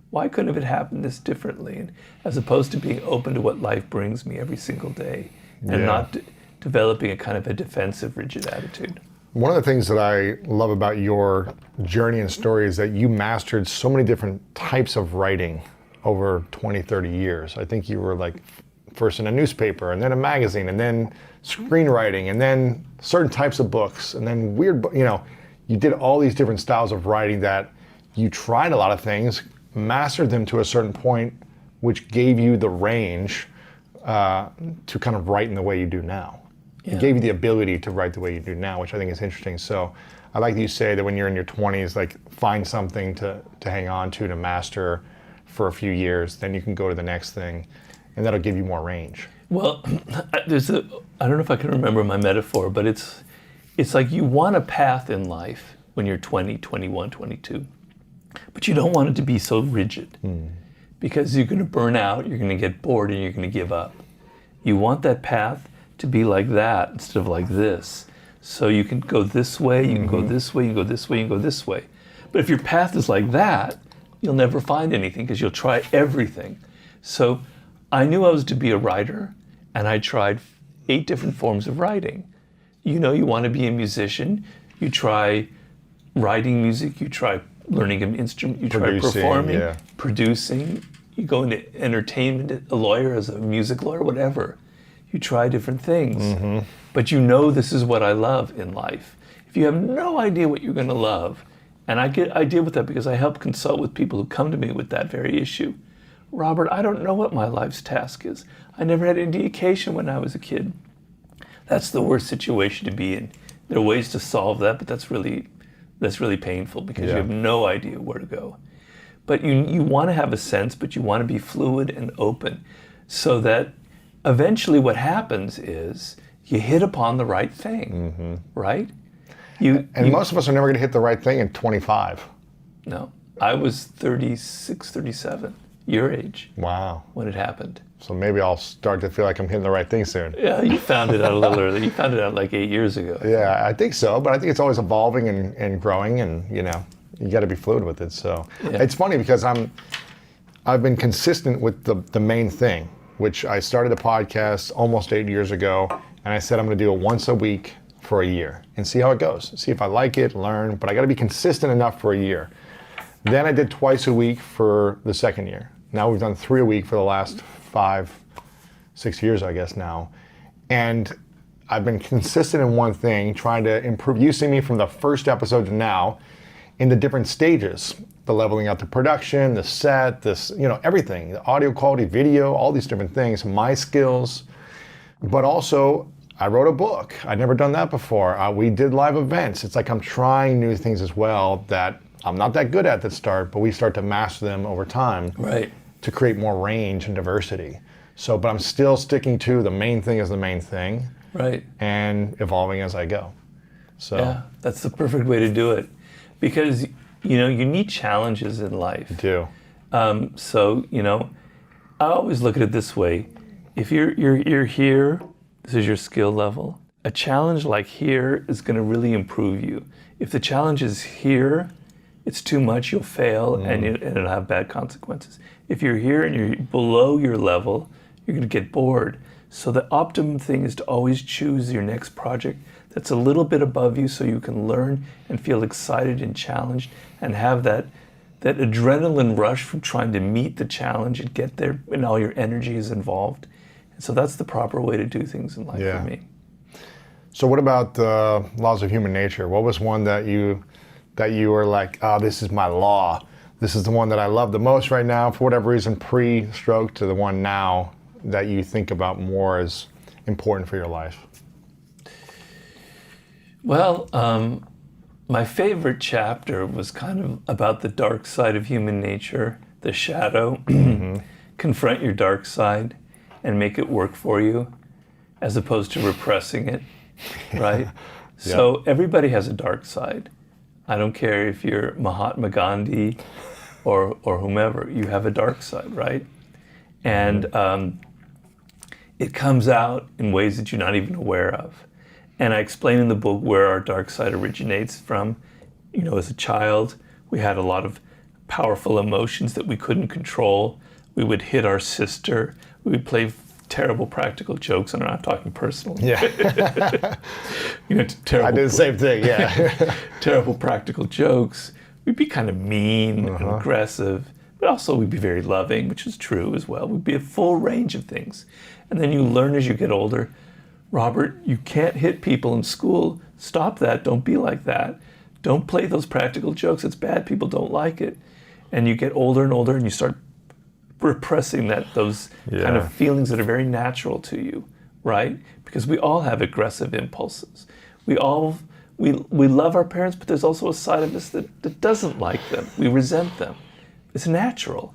Why couldn't it happen this differently? And as opposed to being open to what life brings me every single day and not developing a kind of a defensive, rigid attitude. One of the things that I love about your journey and story is that you mastered so many different types of writing over 20, 30 years. I think you were like first in a newspaper and then a magazine and then screenwriting and then certain types of books and then weird, you did all these different styles of writing that you tried a lot of things, mastered them to a certain point, which gave you the range to kind of write in the way you do now. It gave you the ability to write the way you do now, which I think is interesting. So I like that you say that when you're in your 20s, like find something to hang on to master for a few years, then you can go to the next thing, and that'll give you more range. Well, I don't know if I can remember my metaphor, but it's like you want a path in life when you're 20, 21, 22, but you don't want it to be so rigid because you're going to burn out, you're going to get bored, and you're going to give up. You want that path to be like that instead of like this. So you can go this way, you can go this way, you can go this way, you can go this way. But if your path is like that, you'll never find anything because you'll try everything. So I knew I was to be a writer, and I tried 8 different forms of writing. You want to be a musician, you try writing music, you try learning an instrument, you try performing, producing, you go into entertainment, a lawyer as a music lawyer, whatever. You try different things, but this is what I love in life. If you have no idea what you're going to love, and I deal with that because I help consult with people who come to me with that very issue. Robert, I don't know what my life's task is. I never had any education when I was a kid. That's the worst situation to be in. There are ways to solve that, but that's really painful because you have no idea where to go. But you want to have a sense, but you want to be fluid and open so that eventually what happens is you hit upon the right thing, right? Most of us are never going to hit the right thing in 25. No. I was 36, 37, your age. Wow. When it happened. So maybe I'll start to feel like I'm hitting the right thing soon. Yeah, you found it out a little early. You found it out like 8 years ago. Yeah, I think so. But I think it's always evolving and growing, and you got to be fluid with it. So it's funny because I've been consistent with the main thing, which I started a podcast almost 8 years ago, and I said I'm going to do it once a week for a year and see how it goes. See if I like it, learn, but I got to be consistent enough for a year. Then I did twice a week for the second year. Now we've done 3 a week for the last 5-6 years, I guess now. And I've been consistent in one thing, trying to improve. You see me from the first episode to now in the different stages, the leveling out the production, the set, everything, the audio quality, video, all these different things, my skills. But also, I wrote a book. I'd never done that before. We did live events. It's like I'm trying new things as well that I'm not that good at start, but we start to master them over time. Right. To create more range and diversity. So, but I'm still sticking to the main thing is the main thing. Right. And evolving as I go. So. Yeah, that's the perfect way to do it. Because, you need challenges in life. I do. So, I always look at it this way. If you're here, this is your skill level. A challenge like here is going to really improve you. If the challenge is here, it's too much, you'll fail, and it'll have bad consequences. If you're here and you're below your level, you're going to get bored. So the optimum thing is to always choose your next project that's a little bit above you so you can learn and feel excited and challenged and have that adrenaline rush from trying to meet the challenge and get there, and all your energy is involved. And so that's the proper way to do things in life for me. So what about laws of human nature? What was one that you were like, oh, this is my law. This is the one that I love the most right now, for whatever reason, pre-stroke, to the one now that you think about more as important for your life? Well, my favorite chapter was kind of about the dark side of human nature, the shadow. Confront your dark side and make it work for you, as opposed to repressing it, right? So everybody has a dark side. I don't care if you're Mahatma Gandhi or whomever, you have a dark side, right? And it comes out in ways that you're not even aware of. And I explain in the book where our dark side originates from. As a child, we had a lot of powerful emotions that we couldn't control. We would hit our sister. We would play terrible practical jokes, and I'm not talking personally. Yeah. Terrible. I did the same thing, yeah. Terrible practical jokes. We'd be kind of mean and aggressive, but also we'd be very loving, which is true as well. We'd be a full range of things. And then you learn as you get older, Robert, you can't hit people in school. Stop that. Don't be like that. Don't play those practical jokes. It's bad. People don't like it. And you get older and older, and you start repressing those kind of feelings that are very natural to you, right? Because we all have aggressive impulses. We love our parents, but there's also a side of us that doesn't like them. We resent them. It's natural.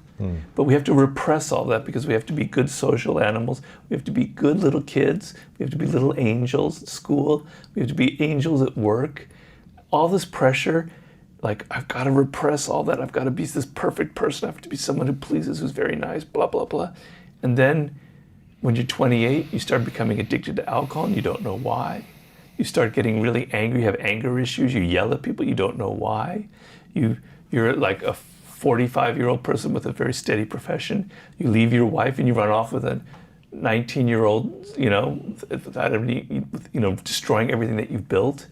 But we have to repress all that because we have to be good social animals. We have to be good little kids. We have to be little angels at school. We have to be angels at work. All this pressure, like, I've got to repress all that. I've got to be this perfect person. I have to be someone who pleases, who's very nice, blah, blah, blah. And then when you're 28, you start becoming addicted to alcohol and you don't know why. You start getting really angry, you have anger issues, you yell at people, you don't know why. You're like a 45-year-old person with a very steady profession. You leave your wife and you run off with a 19-year-old, without any, destroying everything that you've built.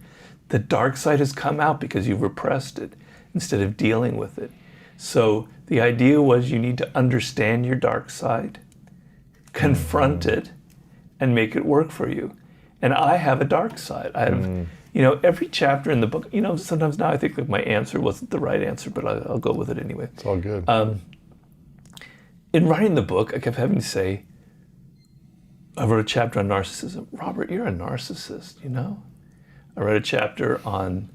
The dark side has come out because you've repressed it instead of dealing with it. So the idea was you need to understand your dark side, confront it, and make it work for you. And I have a dark side. I have, every chapter in the book, sometimes now I think like my answer wasn't the right answer, but I'll go with it anyway. It's all good. In writing the book, I kept having to say, I wrote a chapter on narcissism. Robert, you're a narcissist, I wrote a chapter on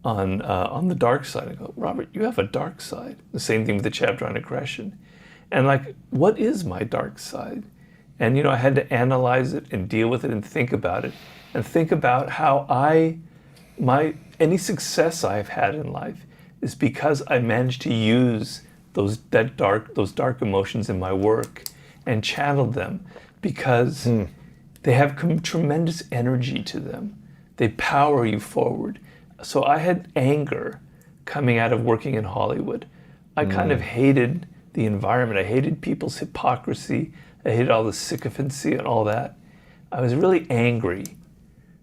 the dark side. I go, Robert, you have a dark side. The same thing with the chapter on aggression. And like, what is my dark side? And I had to analyze it and deal with it and think about it and think about how any success I've had in life is because I managed to use those dark emotions in my work and channeled them because they have tremendous energy to them. They power you forward. So I had anger coming out of working in Hollywood. I kind of hated the environment. I hated people's hypocrisy. I hated all the sycophancy and all that. I was really angry,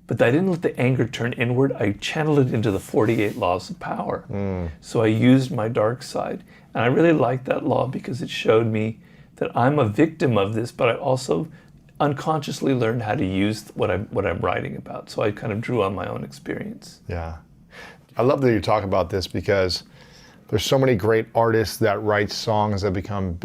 but I didn't let the anger turn inward. I channeled it into the 48 laws of power. So I used my dark side. And I really liked that law because it showed me that I'm a victim of this, but I also unconsciously learned how to use what I'm writing about. So I kind of drew on my own experience. Yeah. I love that you talk about this because there's so many great artists that write songs that become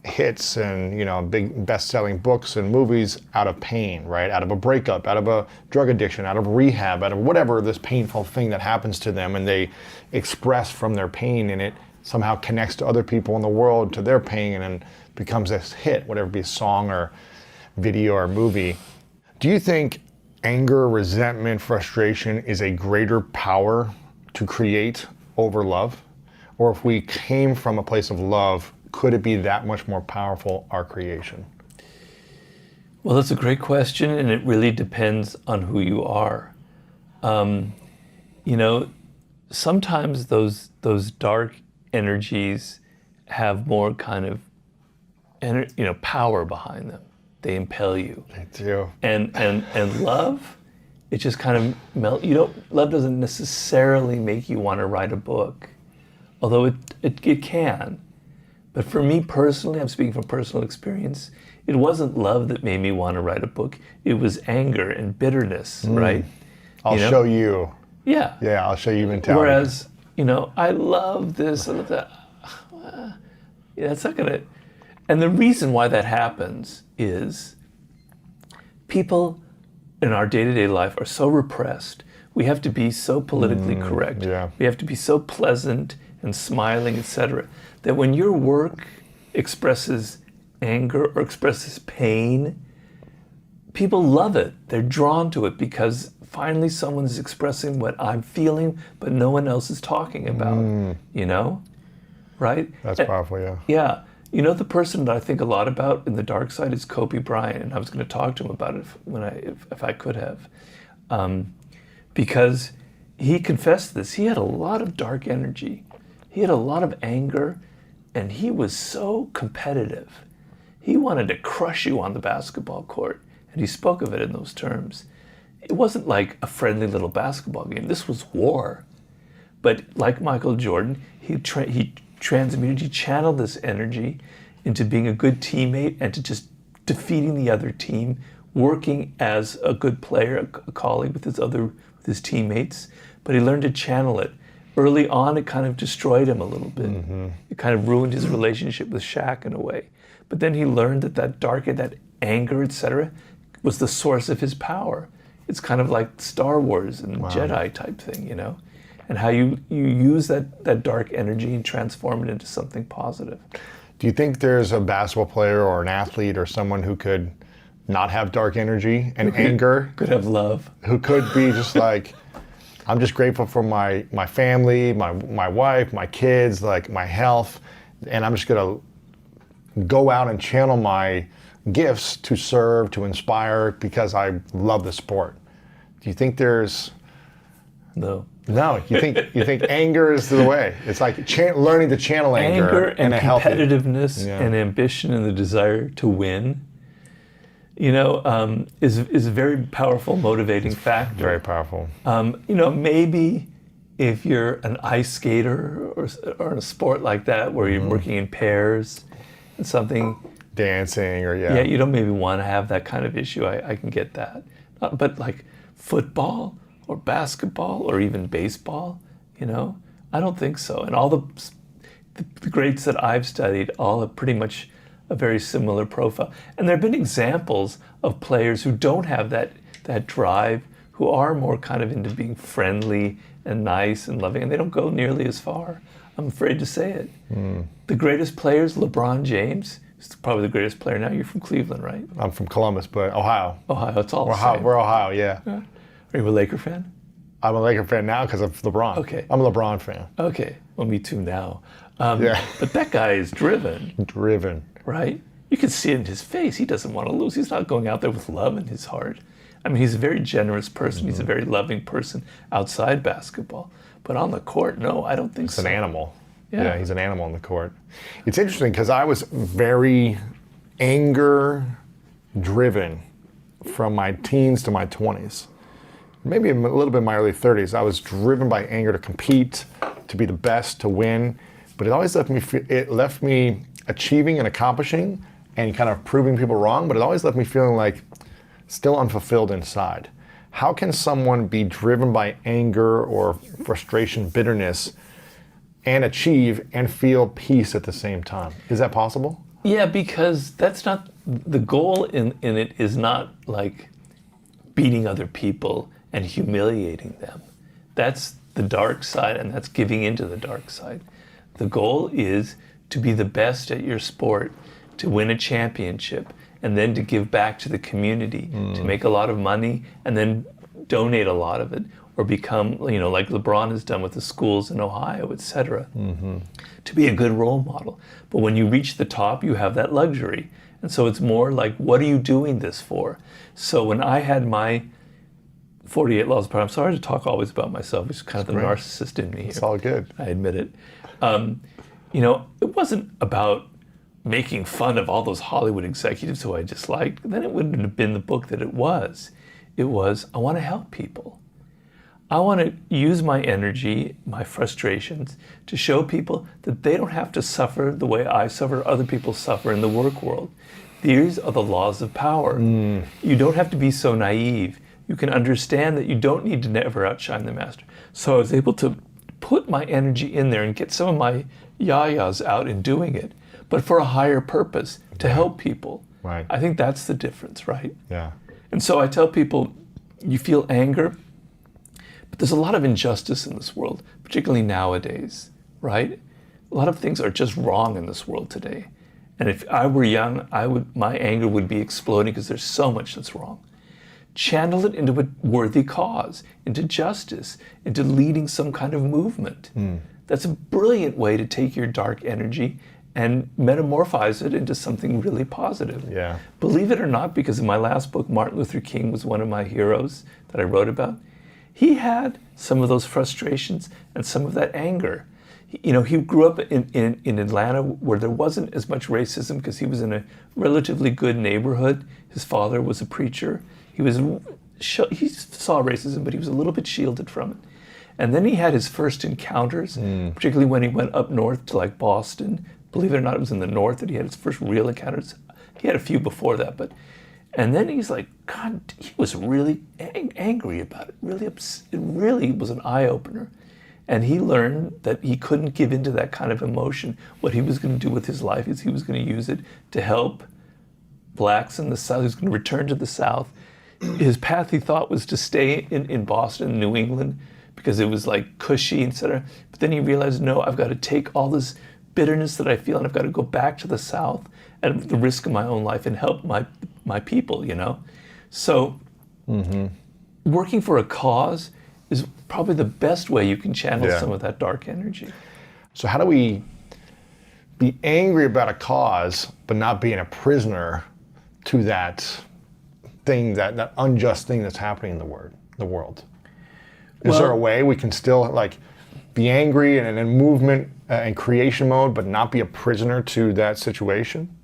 hits and, you know, big best-selling books and movies out of pain, right? Out of a breakup, out of a drug addiction, out of rehab, out of whatever this painful thing that happens to them, and they express from their pain, and it somehow connects to other people in the world to their pain, and then becomes this hit, whatever it be, a song or video or movie. Do you think anger, resentment, frustration is a greater power to create over love? Or if we came from a place of love, could it be that much more powerful, our creation? Well, that's a great question, and it really depends on who you are. You know, sometimes those dark energies have more kind of, power behind them. They impel you. They do. And love, it just kind of love doesn't necessarily make you want to write a book, although it can. But for me personally, I'm speaking from personal experience, it wasn't love that made me want to write a book. It was anger and bitterness, right? I'll show you. Yeah. Yeah, I'll show you mentality. Whereas, I love this, I love that. Yeah, it's not gonna. And the reason why that happens is people in our day-to-day life are so repressed. We have to be so politically correct. Yeah. We have to be so pleasant and smiling, etc., that when your work expresses anger or expresses pain, people love it. They're drawn to it because finally someone's expressing what I'm feeling, but no one else is talking about, right? That's powerful, yeah. Yeah. The person that I think a lot about in the dark side is Kobe Bryant, and I was going to talk to him about it if I could have. Because he confessed this. He had a lot of dark energy. He had a lot of anger, and he was so competitive. He wanted to crush you on the basketball court, and he spoke of it in those terms. It wasn't like a friendly little basketball game. This was war. But like Michael Jordan, he channeled this energy into being a good teammate and to just defeating the other team, working as a good player, a colleague with his teammates. But he learned to channel it. Early on, it kind of destroyed him a little bit. Mm-hmm. It kind of ruined his relationship with Shaq in a way. But then he learned that anger, etc., was the source of his power. It's kind of like Star Wars and Jedi type thing, and how you use that dark energy and transform it into something positive. Do you think there's a basketball player or an athlete or someone who could not have dark energy and anger? Could have love. Who could be just like, I'm just grateful for my family, my wife, my kids, like my health, and I'm just gonna go out and channel my gifts to serve, to inspire, because I love the sport. Do you think there's... No. No, you think anger is the way. It's like learning to channel anger and a competitiveness healthy, and ambition and the desire to win, is a very powerful motivating factor. Very powerful. Maybe if you're an ice skater or in a sport like that where you're working in pairs and something, dancing or yeah, you don't maybe want to have that kind of issue. I can get that, but like football or basketball or even baseball, I don't think so. And all the greats that I've studied all have pretty much a very similar profile. And there have been examples of players who don't have that drive, who are more kind of into being friendly and nice and loving, and they don't go nearly as far. I'm afraid to say it. The greatest players, LeBron James, is probably the greatest player now. You're from Cleveland, right? I'm from Columbus, but Ohio. Ohio, it's all the same. We're Ohio, yeah. Are you a Laker fan? I'm a Laker fan now because of LeBron. Okay. I'm a LeBron fan. Okay. Well, me too now. Yeah. But that guy is driven. Driven. Right? You can see it in his face. He doesn't want to lose. He's not going out there with love in his heart. I mean, he's a very generous person. He's a very loving person outside basketball. But on the court, no, I don't think so. He's an animal. Yeah, he's an animal on the court. It's interesting because I was very anger-driven from my teens to my 20s. Maybe a little bit in my early 30s. I was driven by anger to compete, to be the best, to win. But it always left me achieving and accomplishing and kind of proving people wrong, but it always left me feeling like still unfulfilled inside. How can someone be driven by anger or frustration, bitterness, and achieve and feel peace at the same time? Is that possible? Yeah, because that's not the goal in it is not like beating other people and humiliating them. That's the dark side, and that's giving into the dark side. The goal is to be the best at your sport, to win a championship, and then to give back to the community, to make a lot of money, and then donate a lot of it, or become, like LeBron has done with the schools in Ohio, etc. To be a good role model. But when you reach the top, you have that luxury. And so it's more like, what are you doing this for? So when I had my 48 Laws of Power, I'm sorry to talk always about myself, which is kind of the narcissist in me here. It's all good. I admit it. It wasn't about making fun of all those Hollywood executives who I disliked. Then it wouldn't have been the book that it was. It was, I want to help people. I want to use my energy, my frustrations, to show people that they don't have to suffer the way I suffer, other people suffer in the work world. These are the laws of power. You don't have to be so naive. You can understand that you don't need to never outshine the master. So I was able to put my energy in there and get some of my yayas out in doing it, but for a higher purpose, to help people. Right. I think that's the difference, right? Yeah. And so I tell people, you feel anger, but there's a lot of injustice in this world, particularly nowadays, right? A lot of things are just wrong in this world today. And if I were young, my anger would be exploding because there's so much that's wrong. Channel it into a worthy cause, into justice, into leading some kind of movement. That's a brilliant way to take your dark energy and metamorphose it into something really positive. Yeah. Believe it or not, because in my last book, Martin Luther King was one of my heroes that I wrote about. He had some of those frustrations and some of that anger. He grew up in Atlanta where there wasn't as much racism because he was in a relatively good neighborhood. His father was a preacher. He saw racism, but he was a little bit shielded from it. And then he had his first encounters, particularly when he went up north to like Boston. Believe it or not, it was in the north that he had his first real encounters. He had a few before that, and then he's like, God, he was really angry about it. It really was an eye-opener. And he learned that he couldn't give into that kind of emotion. What he was going to do with his life is he was going to use it to help blacks in the South. He was going to return to the South. His path, he thought, was to stay in Boston, New England, because it was like cushy, etc. But then he realized, no, I've got to take all this bitterness that I feel and I've got to go back to the South at the risk of my own life and help my people, So working for a cause is probably the best way you can channel some of that dark energy. So how do we be angry about a cause, but not being a prisoner to that thing, that unjust thing that's happening in the world? Is there a way we can still be angry and in movement and creation mode, but not be a prisoner to that situation?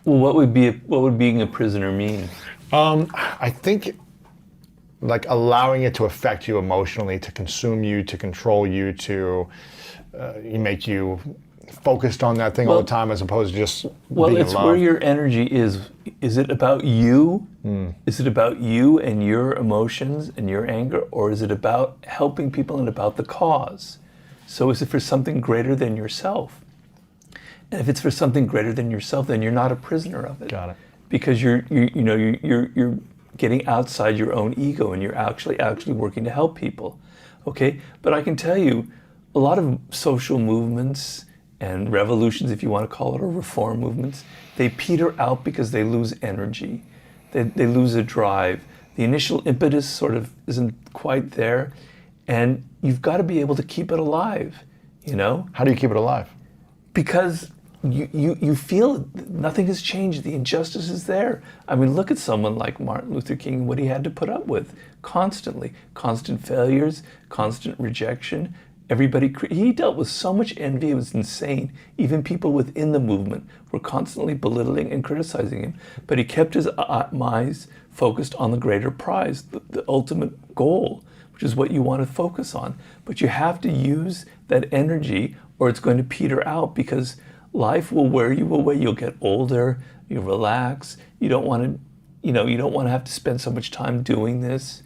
Well, what would being a prisoner mean? I think allowing it to affect you emotionally, to consume you, to control you, to make you focused on that thing all the time, as opposed to just being in love. Where your energy is. Is it about you? Is it about you and your emotions and your anger, or is it about helping people and about the cause? So is it for something greater than yourself? And if it's for something greater than yourself, then you're not a prisoner of it. Got it. Because you're getting outside your own ego and you're actually working to help people. Okay? But I can tell you, a lot of social movements and revolutions, if you want to call it, or reform movements, they peter out because they lose energy. They lose a drive. The initial impetus sort of isn't quite there. And you've got to be able to keep it alive, How do you keep it alive? Because you feel nothing has changed. The injustice is there. I mean, look at someone like Martin Luther King, what he had to put up with constantly. Constant failures, constant rejection. He dealt with so much envy, it was insane. Even people within the movement were constantly belittling and criticizing him. But he kept his eyes focused on the greater prize, the ultimate goal, which is what you want to focus on. But you have to use that energy or it's going to peter out, because life will wear you away. You'll get older, you relax, you don't want to, you don't want to have to spend so much time doing this,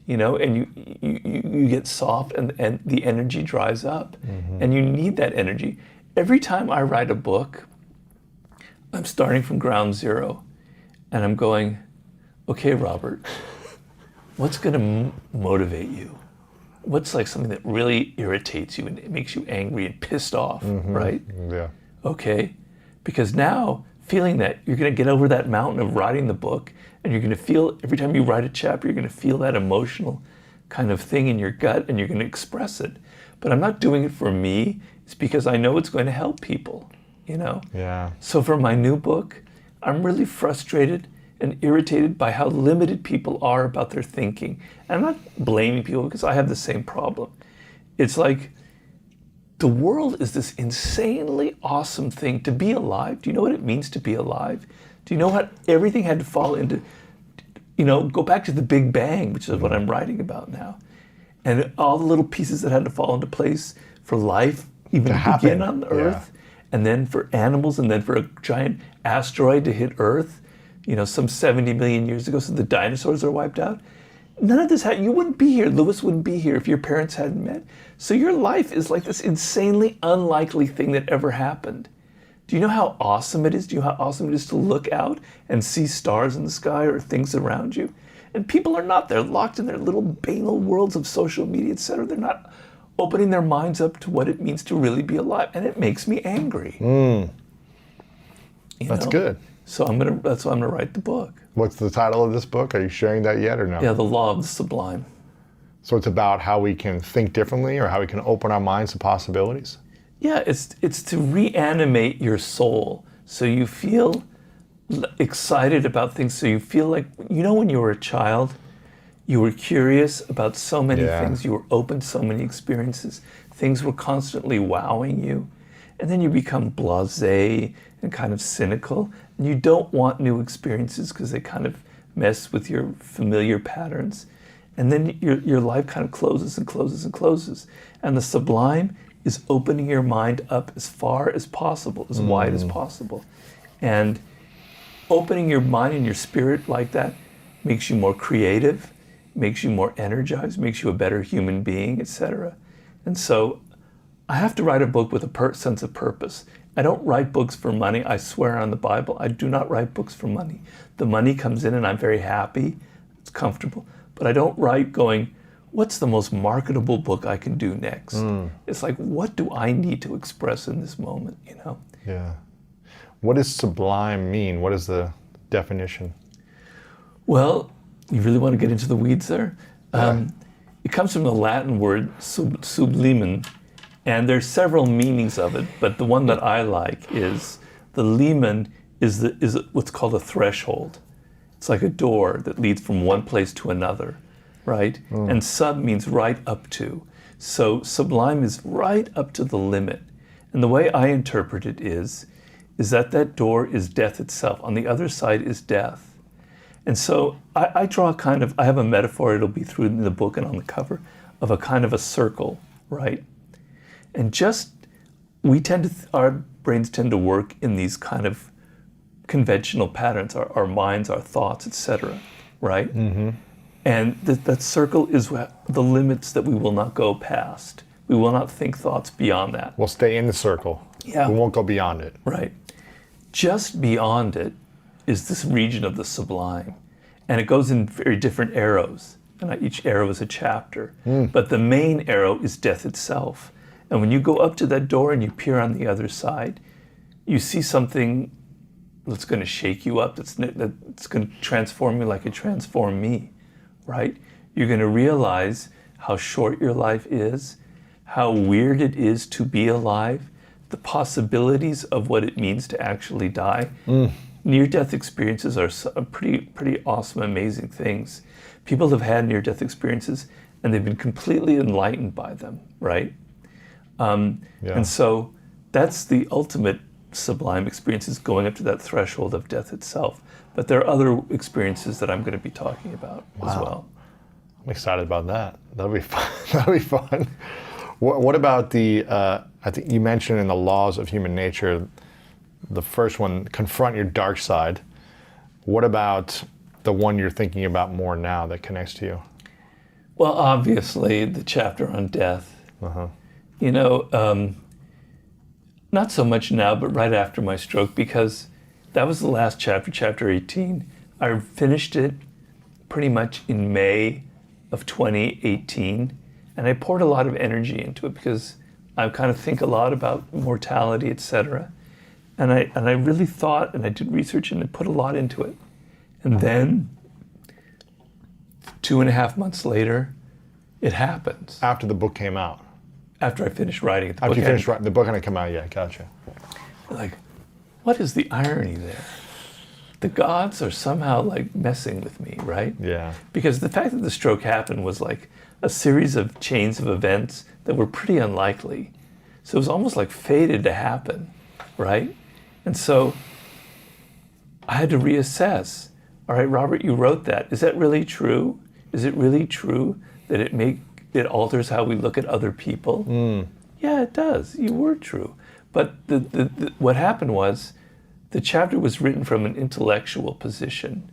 and you get soft and the energy dries up. And you need that energy. Every time I write a book, I'm starting from ground zero and I'm going, okay, Robert, what's going to motivate you? What's like something that really irritates you and it makes you angry and pissed off, right? Yeah. Okay, because now feeling that, you're going to get over that mountain of writing the book, and you're going to feel, every time you write a chapter, you're going to feel that emotional kind of thing in your gut, and you're going to express it. But I'm not doing it for me. It's because I know it's going to help people, Yeah. So for my new book, I'm really frustrated and irritated by how limited people are about their thinking. And I'm not blaming people because I have the same problem. It's like, the world is this insanely awesome thing to be alive. Do you know what it means to be alive? Do you know what everything had to fall into, go back to the Big Bang, which is what I'm writing about now. And all the little pieces that had to fall into place for life, even to begin on the Earth, and then for animals, and then for a giant asteroid to hit Earth, some 70 million years ago, so the dinosaurs are wiped out. None of this, you wouldn't be here. Lewis wouldn't be here if your parents hadn't met. So your life is like this insanely unlikely thing that ever happened. Do you know how awesome it is? Do you know how awesome it is to look out and see stars in the sky or things around you? And people are not. They're locked in their little banal worlds of social media, etc. They're not opening their minds up to what it means to really be alive. And it makes me angry. That's good. So that's why I'm gonna write the book. What's the title of this book? Are you sharing that yet or no? Yeah, The Law of the Sublime. So it's about how we can think differently or how we can open our minds to possibilities? Yeah, it's to reanimate your soul so you feel excited about things, so you feel like, when you were a child, you were curious about so many things, you were open to so many experiences, things were constantly wowing you, and then you become blasé and kind of cynical, and you don't want new experiences because they kind of mess with your familiar patterns. And then your life kind of closes and closes and closes. And the sublime is opening your mind up as far as possible, as wide as possible. And opening your mind and your spirit like that makes you more creative, makes you more energized, makes you a better human being, etc. And so I have to write a book with a sense of purpose. I don't write books for money. I swear on the Bible, I do not write books for money. The money comes in and I'm very happy, it's comfortable. But I don't write going, what's the most marketable book I can do next? It's like, what do I need to express in this moment, Yeah. What does sublime mean? What is the definition? Well, you really want to get into the weeds there? It comes from the Latin word sublimen, and there's several meanings of it, but the one that I like is the limen is what's called a threshold. It's like a door that leads from one place to another, right? And sub means right up to. So sublime is right up to the limit. And the way I interpret it is that door is death itself. On the other side is death. And so I draw I have a metaphor, it'll be through in the book and on the cover, of a kind of a circle, right? And our brains tend to work in these kind of conventional patterns, our minds, our thoughts, etc., right? And that circle is the limits that we will not go past. We will not think thoughts beyond that. We'll stay in the circle. Yeah. We won't go beyond it. Right. Just beyond it is this region of the sublime. And it goes in very different arrows. And each arrow is a chapter. But the main arrow is death itself. And when you go up to that door and you peer on the other side, you see something that's going to shake you up, that's going to transform you like it transformed me, right? You're going to realize how short your life is, how weird it is to be alive, the possibilities of what it means to actually die. Near-death experiences are pretty awesome, amazing things. People have had near-death experiences and they've been completely enlightened by them, right? And so that's the ultimate sublime experience, is going up to that threshold of death itself. But there are other experiences that I'm going to be talking about as well. I'm excited about that. That'll be fun. That'll be fun. What about I think you mentioned in the laws of human nature, the first one, confront your dark side. What about the one you're thinking about more now that connects to you? Well, obviously, the chapter on death. You know, not so much now, but right after my stroke, because that was the last chapter, chapter 18. I finished it pretty much in May of 2018, and I poured a lot of energy into it because I kind of think a lot about mortality, etc. And I really thought, and I did research, and I put a lot into it. And then 2.5 months later, it happens. After the book came out. After I finished writing it. After you finished writing, the book hadn't come out yet, gotcha. Like, what is the irony there? The gods are somehow like messing with me, right? Yeah. Because the fact that the stroke happened was like a series of chains of events that were pretty unlikely. So it was almost like fated to happen, right? And so I had to reassess. All right, Robert, you wrote that. Is that really true? Is it really true that it alters how we look at other people? Yeah, it does. You were true. But what happened was the chapter was written from an intellectual position,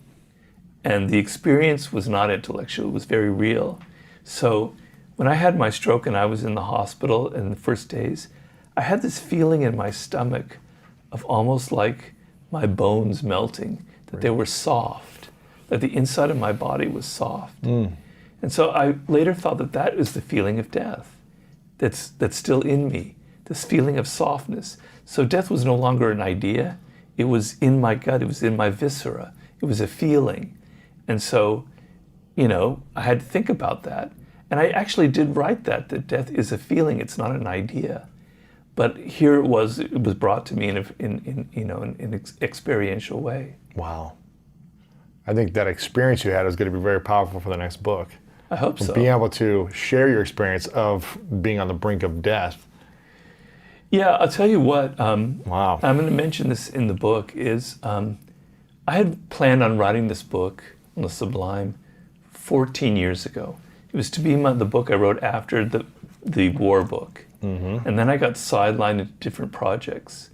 and the experience was not intellectual. It was very real. So when I had my stroke and I was in the hospital in the first days, I had this feeling in my stomach of almost like my bones melting, that they were soft, that the inside of my body was soft. And so I later thought that that is the feeling of death that's still in me, this feeling of softness. So death was no longer an idea. It was in my gut. It was in my viscera. It was a feeling. And so, you know, I had to think about that. And I actually did write that death is a feeling. It's not an idea. But here it was brought to me in an experiential way. Wow. I think that experience you had is going to be very powerful for the next book. I hope so. Being able to share your experience of being on the brink of death. Yeah, I'll tell you what. Wow. I'm going to mention this in the book. I had planned on writing this book on the Sublime 14 years ago. It was to be the book I wrote after the war book. And then I got sidelined into different projects.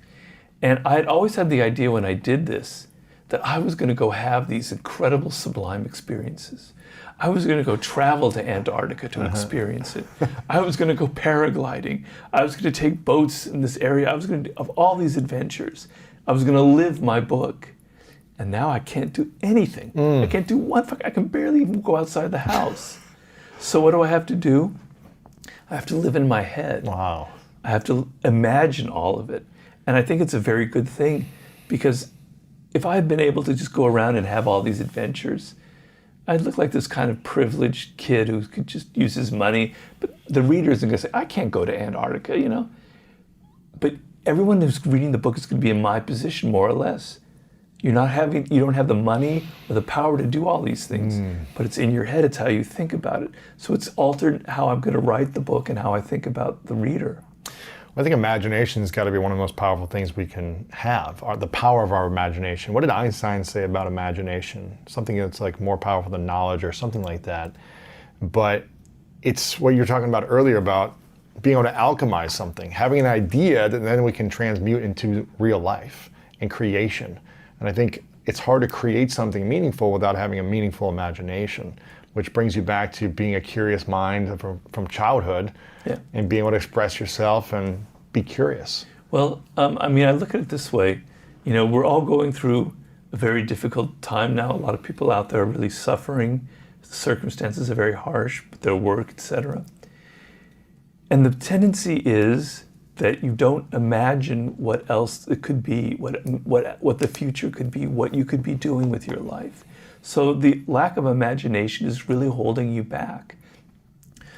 And I had always had the idea when I did this that I was going to go have these incredible sublime experiences. I was going to go travel to Antarctica to experience it. I was going to go paragliding. I was going to take boats in this area. I was going to of all these adventures. I was going to live my book. And now I can't do anything. I can't do I can barely even go outside the house. So what do I have to do? I have to live in my head. Wow. I have to imagine all of it. And I think it's a very good thing, because if I had been able to just go around and have all these adventures, I'd look like this kind of privileged kid who could just use his money. But the readers are going to say, I can't go to Antarctica, you know? But everyone who's reading the book is going to be in my position, more or less. You don't have the money or the power to do all these things, but it's in your head. It's how you think about it. So it's altered how I'm going to write the book and how I think about the reader. I think imagination has got to be one of the most powerful things we can have, the power of our imagination. What did Einstein say about imagination? Something that's like more powerful than knowledge or something like that. But it's what you're talking about earlier about being able to alchemize something, having an idea that then we can transmute into real life and creation. And I think it's hard to create something meaningful without having a meaningful imagination, which brings you back to being a curious mind from childhood. Yeah. And being able to express yourself and be curious. Well, I mean, I look at it this way. You know, we're all going through a very difficult time now. A lot of people out there are really suffering. The circumstances are very harsh, but their work, etc. And the tendency is that you don't imagine what else it could be, what the future could be, what you could be doing with your life. So the lack of imagination is really holding you back.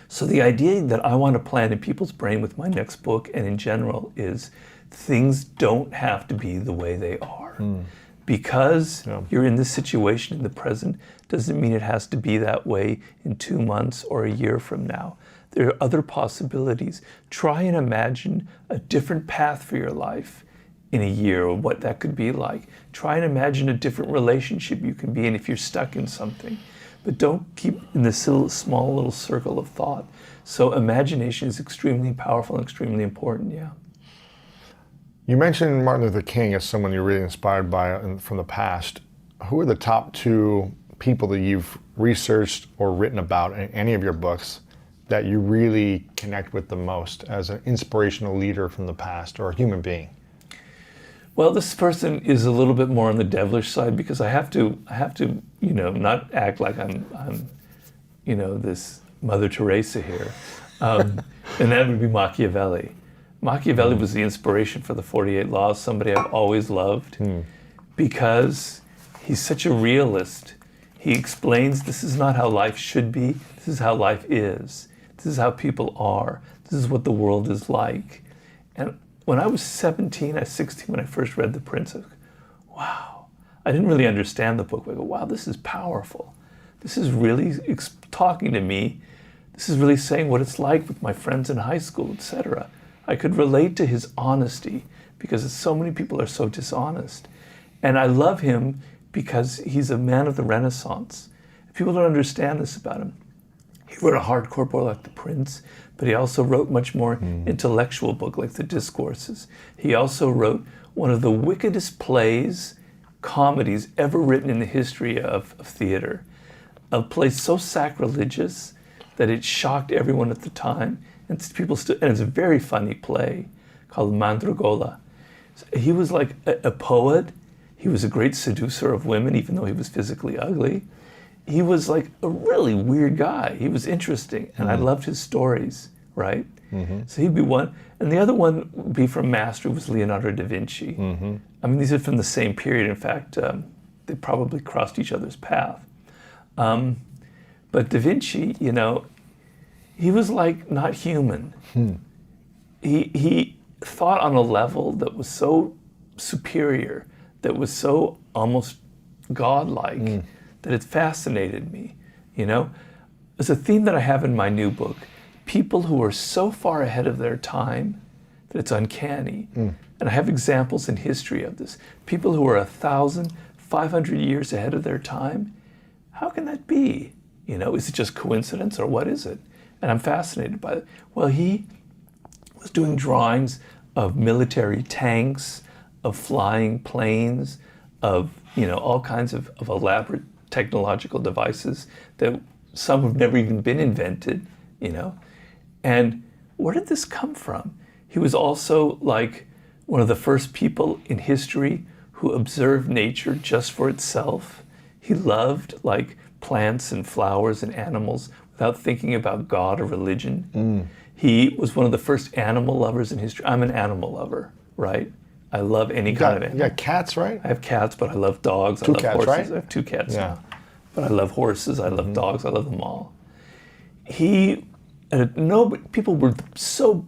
So the idea that I want to plant in people's brain with my next book and in general is things don't have to be the way they are. Because you're in this situation in the present doesn't mean it has to be that way in 2 months or a year from now. There are other possibilities. Try and imagine a different path for your life in a year, or what that could be like. Try and imagine a different relationship you can be in if you're stuck in something. But don't keep in this small little circle of thought. So imagination is extremely powerful and extremely important, yeah. You mentioned Martin Luther King as someone you're really inspired by from the past. Who are the top two people that you've researched or written about in any of your books that you really connect with the most as an inspirational leader from the past or a human being? Well, this person is a little bit more on the devilish side because I have to, not act like I'm this Mother Teresa here, and that would be Machiavelli. Machiavelli was the inspiration for the 48 Laws, somebody I've always loved because he's such a realist. He explains this is not how life should be, this is how life is. This is how people are. This is what the world is like. And when I was 16 when I first read The Prince, I was like, wow. I didn't really understand the book, but I go, wow, this is powerful. This is really talking to me. This is really saying what it's like with my friends in high school, etc. I could relate to his honesty because so many people are so dishonest. And I love him because he's a man of the Renaissance. People don't understand this about him. He wrote a hardcore book like The Prince, but he also wrote much more intellectual book like The Discourses. He also wrote one of the wickedest plays, comedies ever written in the history of theater. A play so sacrilegious that it shocked everyone at the time, and it's a very funny play called Mandragola. He was like a poet. He was a great seducer of women, even though he was physically ugly. He was like a really weird guy. He was interesting, and I loved his stories, right? So he'd be one. And the other one would be from Mastery was Leonardo da Vinci. I mean, these are from the same period. In fact, they probably crossed each other's path. But da Vinci, he was like not human. He thought on a level that was so superior, that was so almost godlike, that it fascinated me. It's a theme that I have in my new book. People who are so far ahead of their time that it's uncanny. And I have examples in history of this. People who are 1,500 years ahead of their time. How can that be? Is it just coincidence or what is it? And I'm fascinated by it. Well, he was doing drawings of military tanks, of flying planes, of all kinds of elaborate technological devices that some have never even been invented, And where did this come from? He was also like one of the first people in history who observed nature just for itself. He loved like plants and flowers and animals without thinking about God or religion. He was one of the first animal lovers in history. I'm an animal lover, right? I love any kind of animal. You got cats, right? I have cats, but I love dogs. I love cats, horses. right? I have 2 cats now. But I love horses. I love dogs. I love them all. People were so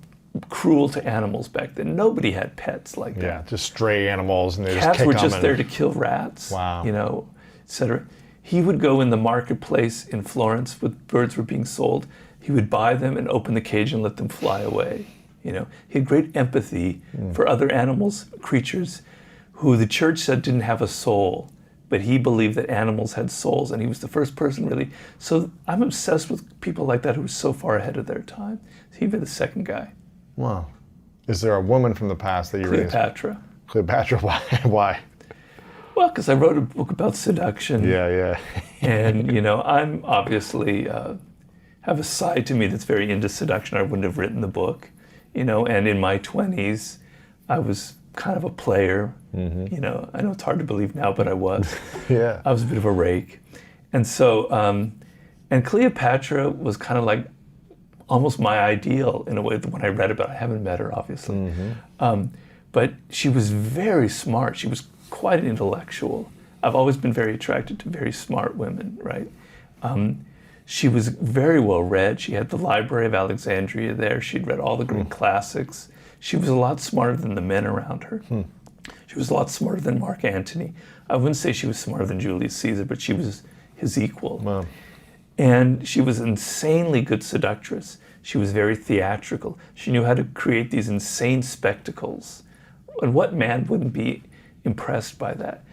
cruel to animals back then. Nobody had pets like that. Yeah, just stray animals, and they just Cats kick were them just there to kill rats. Wow. Etc. He would go in the marketplace in Florence when birds were being sold. He would buy them and open the cage and let them fly away. He had great empathy for other animals, creatures, who the church said didn't have a soul, but he believed that animals had souls, and he was the first person really. So I'm obsessed with people like that who were so far ahead of their time. He'd be the second guy. Wow. Is there a woman from the past that you Cleopatra. Cleopatra, why? Well, because I wrote a book about seduction. Yeah. And, I'm obviously have a side to me that's very into seduction. I wouldn't have written the book, and in my 20s, I was kind of a player. I know it's hard to believe now, but I was. Yeah. I was a bit of a rake. And so, and Cleopatra was kind of like almost my ideal in a way that when I read about it, I haven't met her, obviously. But she was very smart. She was quite an intellectual. I've always been very attracted to very smart women, right? She was very well read. She had the Library of Alexandria there. She'd read all the Greek classics. She was a lot smarter than the men around her. She was a lot smarter than Mark Antony. I wouldn't say she was smarter than Julius Caesar, but she was his equal. Wow. And she was an insanely good seductress. She was very theatrical. She knew how to create these insane spectacles. And what man wouldn't be impressed by that?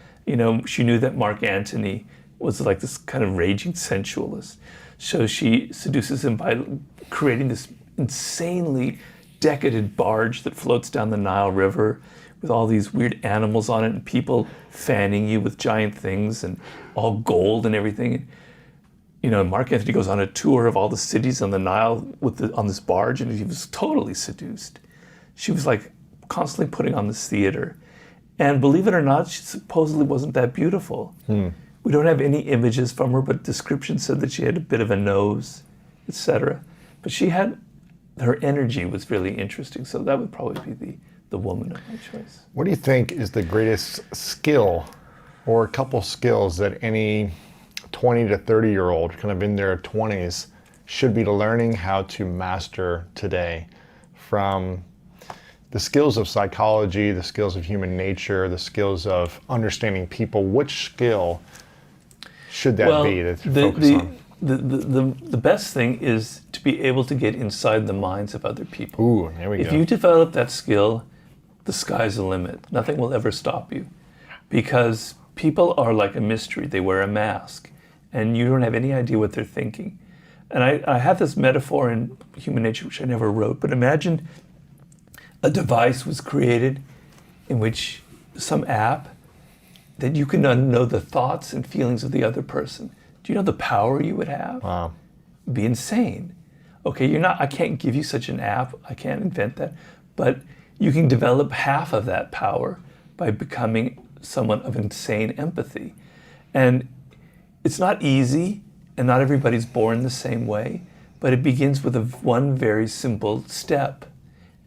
She knew that Mark Antony was like this kind of raging sensualist. So she seduces him by creating this insanely decadent barge that floats down the Nile River with all these weird animals on it and people fanning you with giant things and all gold and everything. You know, Mark Anthony goes on a tour of all the cities on the Nile on this barge, and he was totally seduced. She was like constantly putting on this theater. And believe it or not, she supposedly wasn't that beautiful. We don't have any images from her, but description said that she had a bit of a nose, etc. But her energy was really interesting, so that would probably be the woman of my choice. What do you think is the greatest skill or a couple skills that any 20 to 30-year-old, kind of in their 20s, should be learning how to master today, from the skills of psychology, the skills of human nature, the skills of understanding people? Which skill should that be to focus on? The best thing is to be able to get inside the minds of other people. Ooh, there we go. If you develop that skill, the sky's the limit. Nothing will ever stop you, because people are like a mystery. They wear a mask, and you don't have any idea what they're thinking. And I have this metaphor in Human Nature, which I never wrote, but imagine a device was created in which some app that you can know the thoughts and feelings of the other person. Do you know the power you would have? Wow. It'd be insane. Okay, I can't give you such an app. I can't invent that. But you can develop half of that power by becoming someone of insane empathy. And it's not easy, and not everybody's born the same way, but it begins with one very simple step.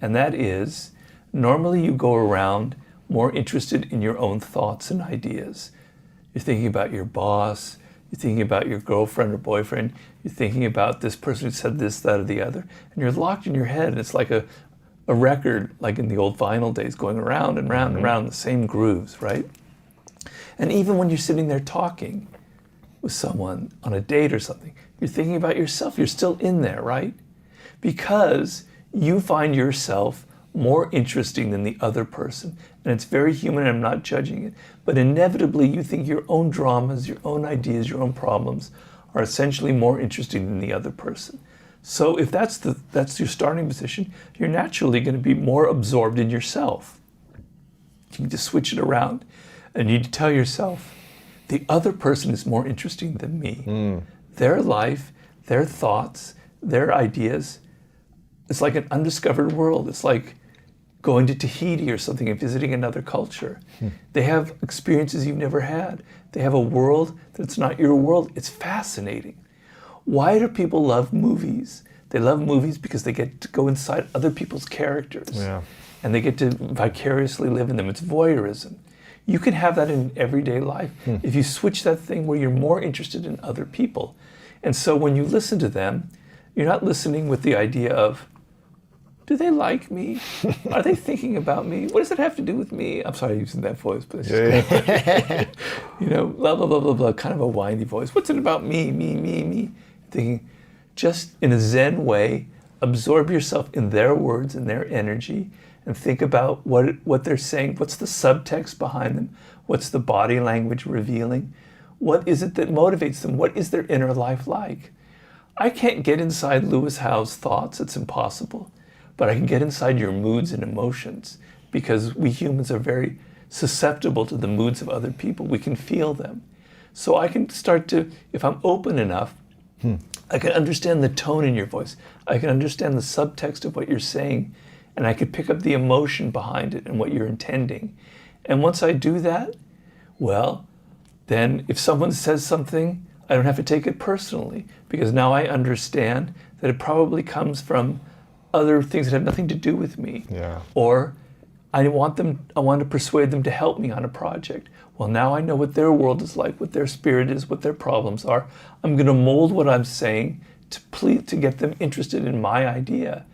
And that is, normally you go around more interested in your own thoughts and ideas. You're thinking about your boss, you're thinking about your girlfriend or boyfriend, you're thinking about this person who said this, that, or the other, and you're locked in your head, and it's like a record, like in the old vinyl days, going around and round and round, the same grooves, right? And even when you're sitting there talking with someone on a date or something, you're thinking about yourself, you're still in there, right? Because you find yourself more interesting than the other person. And it's very human, and I'm not judging it. But inevitably, you think your own dramas, your own ideas, your own problems are essentially more interesting than the other person. So if that's your starting position, you're naturally going to be more absorbed in yourself. You need to switch it around. And you need to tell yourself, the other person is more interesting than me. Their life, their thoughts, their ideas, it's like an undiscovered world. It's like going to Tahiti or something and visiting another culture. They have experiences you've never had. They have a world that's not your world. It's fascinating. Why do people love movies? They love movies because they get to go inside other people's characters. Yeah. And they get to vicariously live in them. It's voyeurism. You can have that in everyday life if you switch that thing where you're more interested in other people. And so when you listen to them, you're not listening with the idea of, do they like me? Are they thinking about me? What does it have to do with me? I'm sorry using that voice, but it's just you know, blah, blah, blah, blah, blah, kind of a whiny voice. What's it about me, me? Thinking, just in a Zen way, absorb yourself in their words and their energy, and think about what they're saying. What's the subtext behind them? What's the body language revealing? What is it that motivates them? What is their inner life like? I can't get inside Lewis Howe's thoughts. It's impossible. But I can get inside your moods and emotions, because we humans are very susceptible to the moods of other people. We can feel them. So I can start to, if I'm open enough, I can understand the tone in your voice. I can understand the subtext of what you're saying, and I could pick up the emotion behind it and what you're intending. And once I do that, well, then if someone says something, I don't have to take it personally, because now I understand that it probably comes from other things that have nothing to do with me. Yeah. Or I want to persuade them to help me on a project. Well, now I know what their world is like, what their spirit is, what their problems are. I'm going to mold what I'm saying to get them interested in my idea.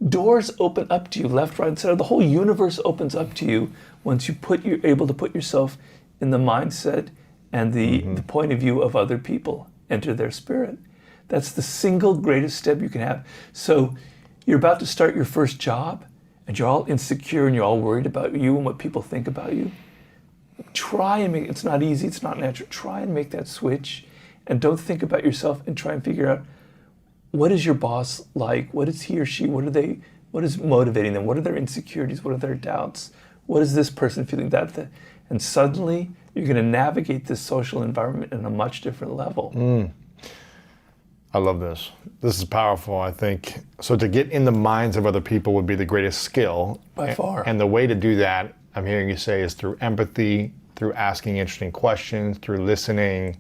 Doors open up to you, left, right, and center. The whole universe opens up to you once you're able to put yourself in the mindset and the point of view of other people, enter their spirit. That's the single greatest step you can have. So you're about to start your first job, and you're all insecure and you're all worried about you and what people think about you. Try and it's not easy, it's not natural. Try and make that switch, and don't think about yourself, and try and figure out, what is your boss like? What is he or she? What is motivating them? What are their insecurities? What are their doubts? What is this person feeling? And suddenly you're going to navigate this social environment in a much different level. I love this. This is powerful, I think. So to get in the minds of other people would be the greatest skill. By far. And the way to do that, I'm hearing you say, is through empathy, through asking interesting questions, through listening.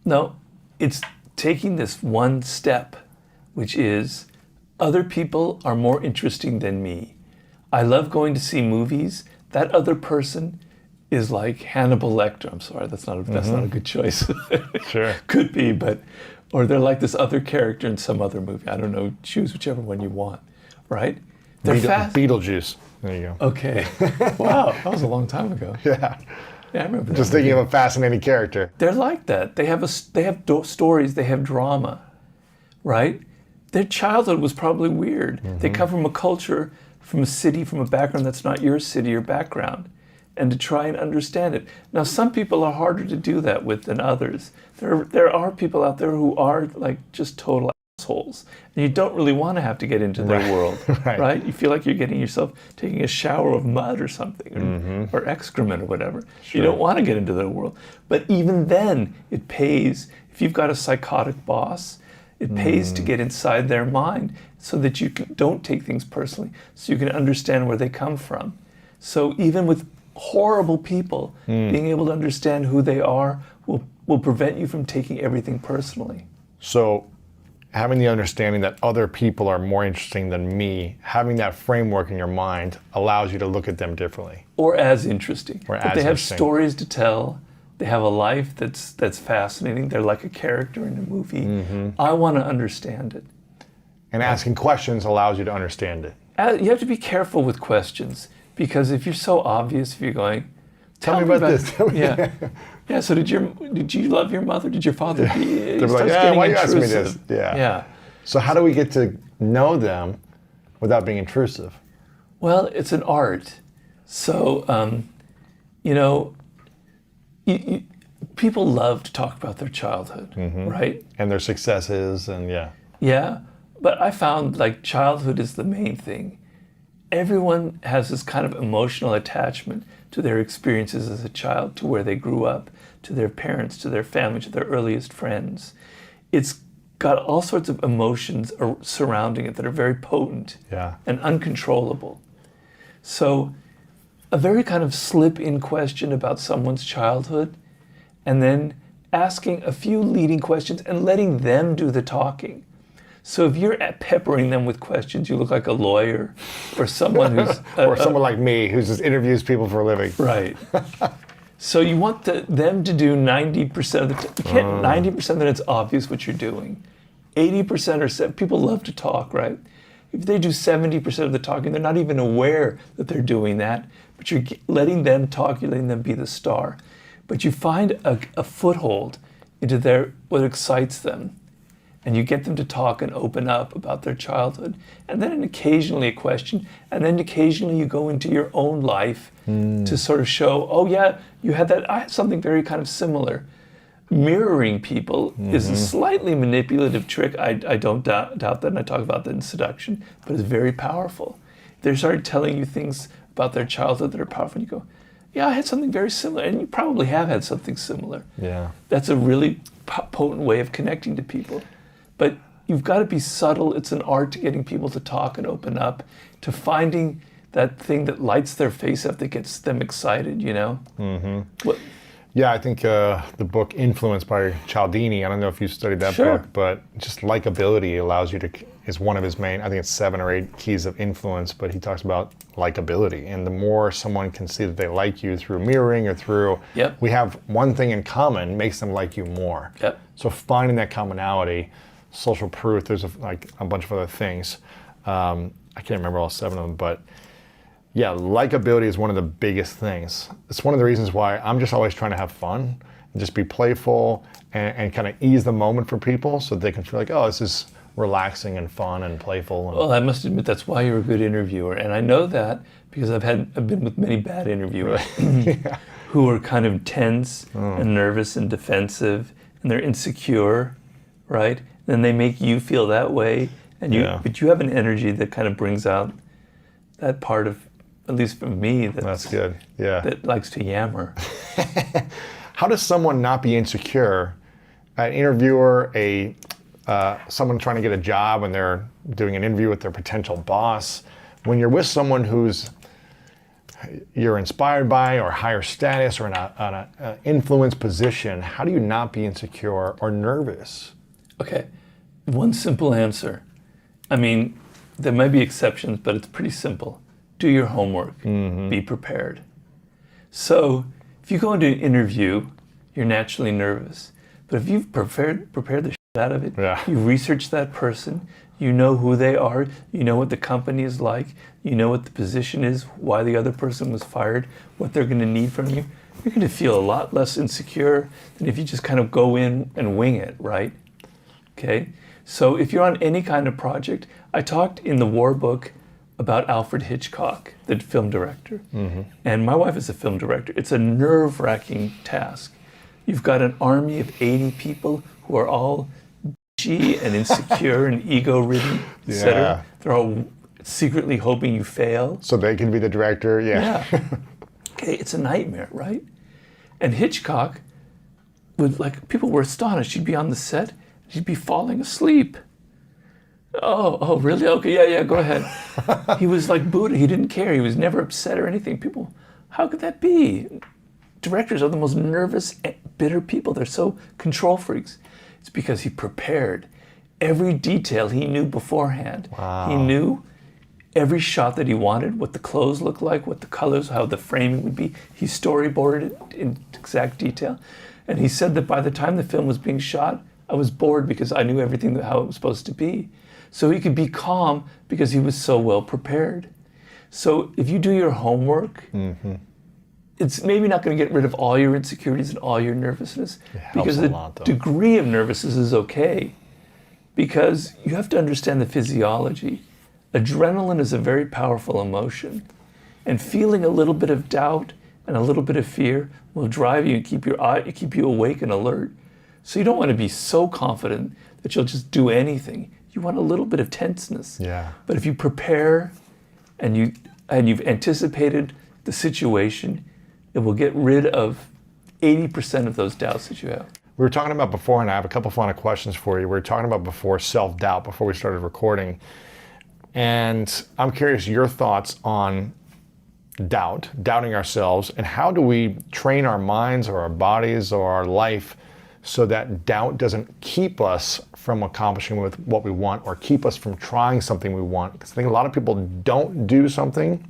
No, it's taking this one step, which is other people are more interesting than me. I love going to see movies. That other person is like Hannibal Lecter. I'm sorry, that's not a good choice. Sure. Could be, but, or they're like this other character in some other movie. I don't know, choose whichever one you want, right? They're fast. Beetlejuice. There you go. Okay. Wow, that was a long time ago. Yeah. Yeah, I remember that. Just thinking of a fascinating character. They're like that. They have stories, they have drama, right? Their childhood was probably weird. They come from a culture, from a city, from a background that's not your city or background, and to try and understand it. Now, some people are harder to do that with than others. There are people out there who are like just total assholes, and you don't really want to have to get into their world, right? You feel like you're getting yourself taking a shower of mud or something, or excrement or whatever. You don't want to get into their world. But even then, it pays. If you've got a psychotic boss, it pays to get inside their mind so that you don't take things personally, so you can understand where they come from. So even with horrible people, being able to understand who they are will prevent you from taking everything personally. So having the understanding that other people are more interesting than me, having that framework in your mind allows you to look at them differently. Or as interesting. Or But as they have interesting. stories to tell. They have a life that's fascinating. They're like a character in a movie. I want to understand it. And asking questions allows you to understand it. You have to be careful with questions, because if you're so obvious, if you're going, Tell me about this. Yeah. Yeah, so did you love your mother? Did your father? They're like, yeah, why are you asking me this? Yeah. Yeah. So how do we get to know them without being intrusive? Well, it's an art. So, people love to talk about their childhood, right? And their successes and yeah. Yeah, but I found like childhood is the main thing. Everyone has this kind of emotional attachment to their experiences as a child, to where they grew up, to their parents, to their family, to their earliest friends. It's got all sorts of emotions surrounding it that are very potent and uncontrollable. So a very kind of slip-in question about someone's childhood, and then asking a few leading questions and letting them do the talking. So if you're peppering them with questions, you look like a lawyer or someone who's... or someone like me who just interviews people for a living. Right. So you want them to do 90% of the time. You can't 90% that it's obvious what you're doing. 80% or people love to talk, right? If they do 70% of the talking, they're not even aware that they're doing that, but you're letting them talk, you're letting them be the star. But you find a foothold into what excites them, and you get them to talk and open up about their childhood, and then occasionally a question, and then occasionally you go into your own life to sort of show, oh yeah, you had that, I had something very kind of similar. Mirroring people is a slightly manipulative trick. I don't doubt that, and I talk about that in Seduction, but it's very powerful. They start telling you things about their childhood that are powerful, and you go, yeah, I had something very similar, and you probably have had something similar. Yeah. That's a really potent way of connecting to people. But you've got to be subtle. It's an art to getting people to talk and open up, to finding that thing that lights their face up, that gets them excited, you know? Yeah, I think the book Influence by Cialdini, I don't know if you studied that book, but just likability allows you to, is one of his main, I think it's 7 or 8 keys of influence, but he talks about likability. And the more someone can see that they like you through mirroring or through, we have one thing in common, makes them like you more. So finding that commonality, social proof, there's a bunch of other things. I can't remember all 7 of them, but yeah, likability is one of the biggest things. It's one of the reasons why I'm just always trying to have fun and just be playful and kind of ease the moment for people so they can feel like, oh, this is relaxing and fun and playful. Well, I must admit that's why you're a good interviewer. And I know that because I've been with many bad interviewers who are kind of tense and nervous and defensive, and they're insecure, right? Then they make you feel that way, and but you have an energy that kind of brings out that part of at least for me, That's good. Yeah. that likes to yammer. How does someone not be insecure? An interviewer, someone trying to get a job and they're doing an interview with their potential boss. When you're with someone you're inspired by or higher status or in an influence position, how do you not be insecure or nervous? Okay, one simple answer. I mean, there may be exceptions, but it's pretty simple. Do your homework. Be prepared. So if you go into an interview, you're naturally nervous. But if you've prepared the shit out of it, you research that person, you know who they are, you know what the company is like, you know what the position is, why the other person was fired, what they're going to need from you, you're going to feel a lot less insecure than if you just kind of go in and wing it, right? Okay? So if you're on any kind of project, I talked in the War book about Alfred Hitchcock, the film director. And my wife is a film director. It's a nerve-wracking task. You've got an army of 80 people who are all bitchy and insecure and ego-ridden, etc. They're all secretly hoping you fail. So they can be the director, yeah. Okay, it's a nightmare, right? And Hitchcock people were astonished. He'd be on the set, he'd be falling asleep. Oh, really? Okay, yeah, go ahead. He was like Buddha. He didn't care. He was never upset or anything. People, how could that be? Directors are the most nervous, bitter people. They're so control freaks. It's because he prepared every detail he knew beforehand. Wow. He knew every shot that he wanted, what the clothes looked like, what the colors, how the framing would be. He storyboarded it in exact detail. And he said that by the time the film was being shot, I was bored because I knew everything how it was supposed to be. So he could be calm because he was so well prepared. So if you do your homework, it's maybe not going to get rid of all your insecurities and all your nervousness, because the degree of nervousness is okay, because you have to understand the physiology. Adrenaline is a very powerful emotion, and feeling a little bit of doubt and a little bit of fear will drive you and keep you awake and alert. So you don't want to be so confident that you'll just do anything. You want a little bit of tenseness. Yeah. But if you prepare and you've anticipated the situation, it will get rid of 80% of those doubts that you have. We were talking about before, and I have a couple final questions for you. We were talking about before self-doubt, before we started recording. And I'm curious your thoughts on doubting ourselves, and how do we train our minds or our bodies or our life so that doubt doesn't keep us from accomplishing with what we want, or keep us from trying something we want. Because I think a lot of people don't do something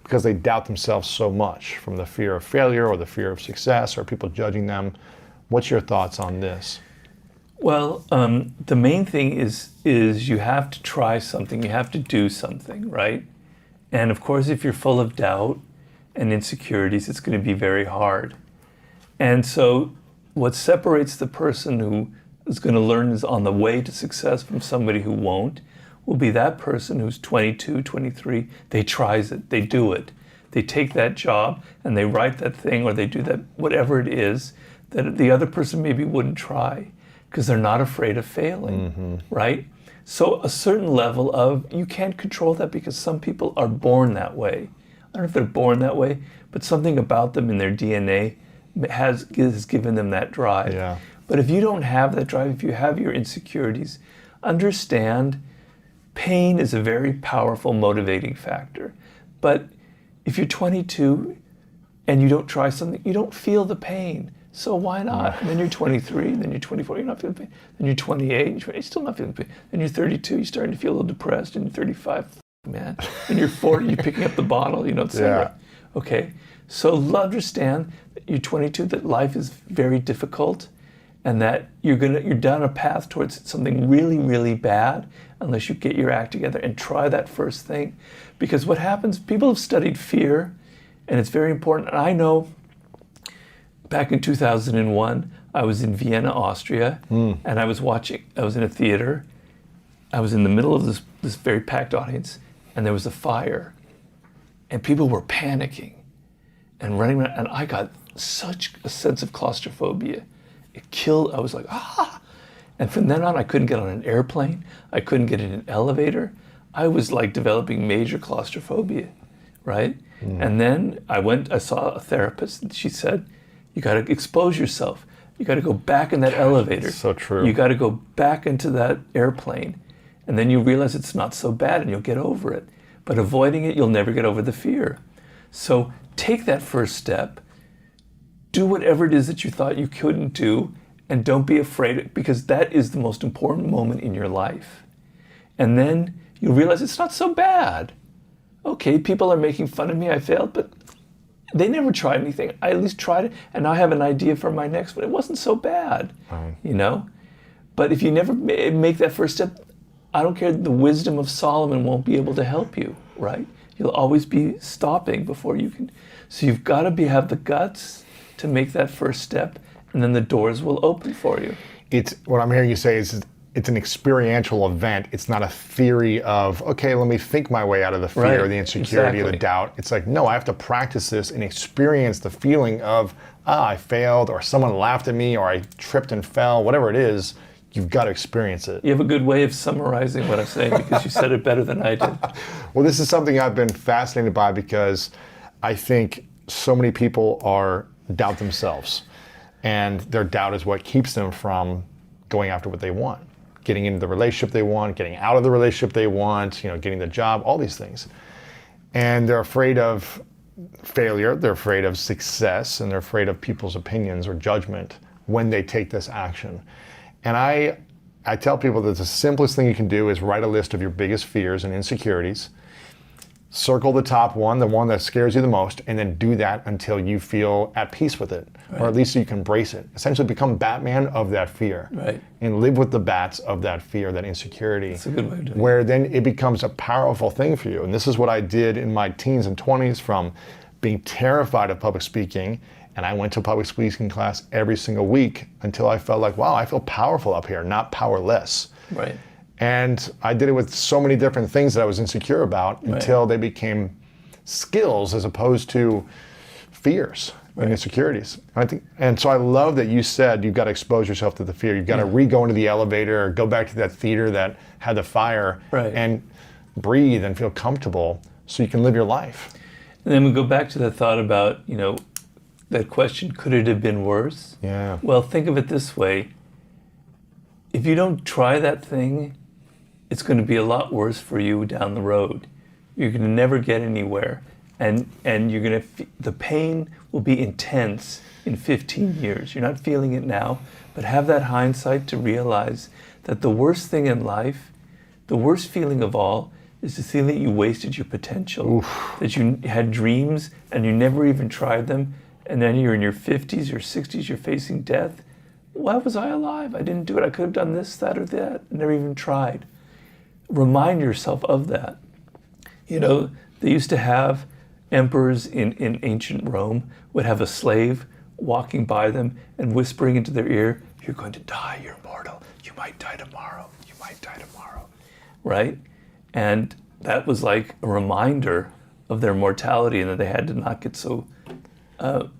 because they doubt themselves so much, from the fear of failure or the fear of success or people judging them. What's your thoughts on this? Well, the main thing is you have to try something, you have to do something, right? And of course, if you're full of doubt and insecurities, it's going to be very hard. And so what separates the person who is going to learn is on the way to success from somebody who won't will be that person who's 22, 23, they tries it, they do it. They take that job and they write that thing, or they do that, whatever it is, that the other person maybe wouldn't try, because they're not afraid of failing, right? So a certain level of, you can't control that, because some people are born that way. I don't know if they're born that way, but something about them in their DNA has given them that drive. Yeah. But if you don't have that drive, if you have your insecurities, understand pain is a very powerful motivating factor. But if you're 22 and you don't try something, you don't feel the pain. So why not? And then you're 23, then you're 24, you're not feeling pain. Then you're 28, you're still not feeling pain. Then you're 32, you're starting to feel a little depressed. And you're 35, man. And you're 40, you're picking up the bottle, etc. Yeah. Okay, so understand that you're 22, that life is very difficult, and that you're down a path towards something really, really bad unless you get your act together and try that first thing. Because what happens, people have studied fear, and it's very important. And I know back in 2001, I was in Vienna, Austria, and I was in a theater. I was in the middle of this very packed audience, and there was a fire, and people were panicking and running around, and I got such a sense of claustrophobia. I was like, ah! And from then on, I couldn't get on an airplane. I couldn't get in an elevator. I was like developing major claustrophobia. right? And then I saw a therapist, and she said, you got to expose yourself. You got to go back in that elevator. So true. You got to go back into that airplane. And then you realize it's not so bad and you'll get over it. But avoiding it, you'll never get over the fear. So take that first step. Do whatever it is that you thought you couldn't do, and don't be afraid, because that is the most important moment in your life. And then you realize it's not so bad. Okay, people are making fun of me, I failed, but they never tried anything. I at least tried it, and now I have an idea for my next one. It wasn't so bad, you know? But if you never make that first step, I don't care, the wisdom of Solomon won't be able to help you, right? You'll always be stopping before you can. So you've got to have the guts to make that first step, and then the doors will open for you. It's what I'm hearing you say is it's an experiential event. It's not a theory of, okay, let me think my way out of the fear or the insecurity or the doubt. It's like, no, I have to practice this and experience the feeling of, I failed, or someone laughed at me, or I tripped and fell, whatever it is. You've got to experience it. You have a good way of summarizing what I'm saying, because you said it better than I did. Well, this is something I've been fascinated by, because I think so many people doubt themselves, and their doubt is what keeps them from going after what they want, getting into the relationship they want, getting out of the relationship they want, getting the job, all these things. And they're afraid of failure, they're afraid of success, and they're afraid of people's opinions or judgment when they take this action. And I tell people that the simplest thing you can do is write a list of your biggest fears and insecurities, circle the top one, the one that scares you the most, and then do that until you feel at peace with it, or at least so you can embrace it. Essentially become Batman of that fear, and live with the bats of that fear, that insecurity. That's a good way of doing it. Where then it becomes a powerful thing for you. And this is what I did in my teens and 20s, from being terrified of public speaking. And I went to public speaking class every single week until I felt like, wow, I feel powerful up here, not powerless. Right. And I did it with so many different things that I was insecure about until they became skills as opposed to fears and insecurities. And so I love that you said you've got to expose yourself to the fear. You've got to re-go into the elevator, or go back to that theater that had the fire, and breathe and feel comfortable so you can live your life. And then we go back to that thought about, that question, could it have been worse? Yeah. Well, think of it this way. If you don't try that thing, it's going to be a lot worse for you down the road. You're going to never get anywhere. And you're going to, the pain will be intense in 15 years. You're not feeling it now, but have that hindsight to realize that the worst thing in life, the worst feeling of all, is to feel that you wasted your potential, that you had dreams and you never even tried them, and then you're in your 50s, your 60s, you're facing death. Why was I alive? I didn't do it. I could have done this, that, or that. Never even tried. Remind yourself of that. They used to have emperors in ancient Rome would have a slave walking by them and whispering into their ear, you're going to die, you're mortal. You might die tomorrow. You might die tomorrow. Right? And that was like a reminder of their mortality, and that they had to not get so...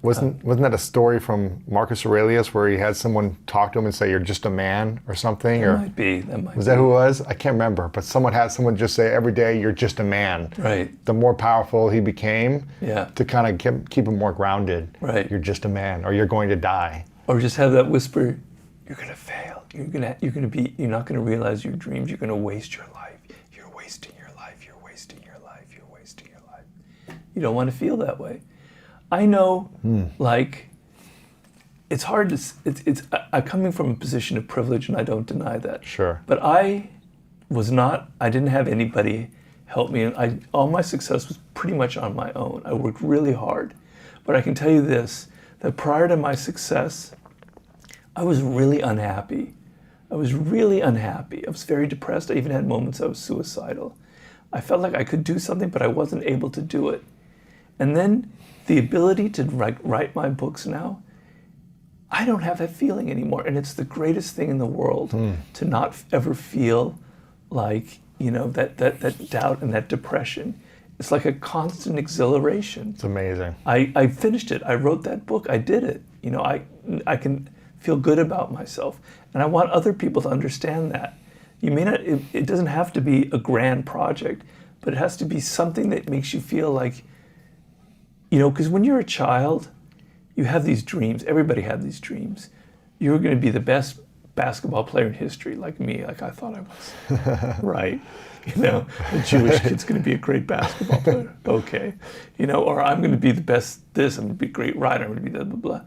Wasn't that a story from Marcus Aurelius where he had someone talk to him and say, you're just a man or something? That might be. Was that who it was? I can't remember. But someone just say every day, you're just a man. Right. The more powerful he became, yeah, to kind of keep him more grounded. Right. You're just a man, or you're going to die. Or just have that whisper, you're going to fail. You're not going to realize your dreams. You're going to waste your life. You're wasting your life. You're wasting your life. You're wasting your life. You don't want to feel that way. I know, it's hard to, I'm coming from a position of privilege, and I don't deny that. Sure. But I didn't have anybody help me, and all my success was pretty much on my own. I worked really hard. But I can tell you this, that prior to my success, I was really unhappy. I was very depressed. I even had moments I was suicidal. I felt like I could do something, but I wasn't able to do it. And then the ability to write my books now, I don't have that feeling anymore. And it's the greatest thing in the world to not ever feel like, that doubt and that depression. It's like a constant exhilaration. It's amazing. I finished it. I wrote that book. I did it. I can feel good about myself. And I want other people to understand that. You may not, it doesn't have to be a grand project, but it has to be something that makes you feel like because when you're a child, you have these dreams. Everybody had these dreams. You're going to be the best basketball player in history, like me, like I thought I was. Right. A Jewish kid's going to be a great basketball player. Okay. Or I'm going to be the best this, I'm going to be a great writer, I'm going to be blah, blah, blah.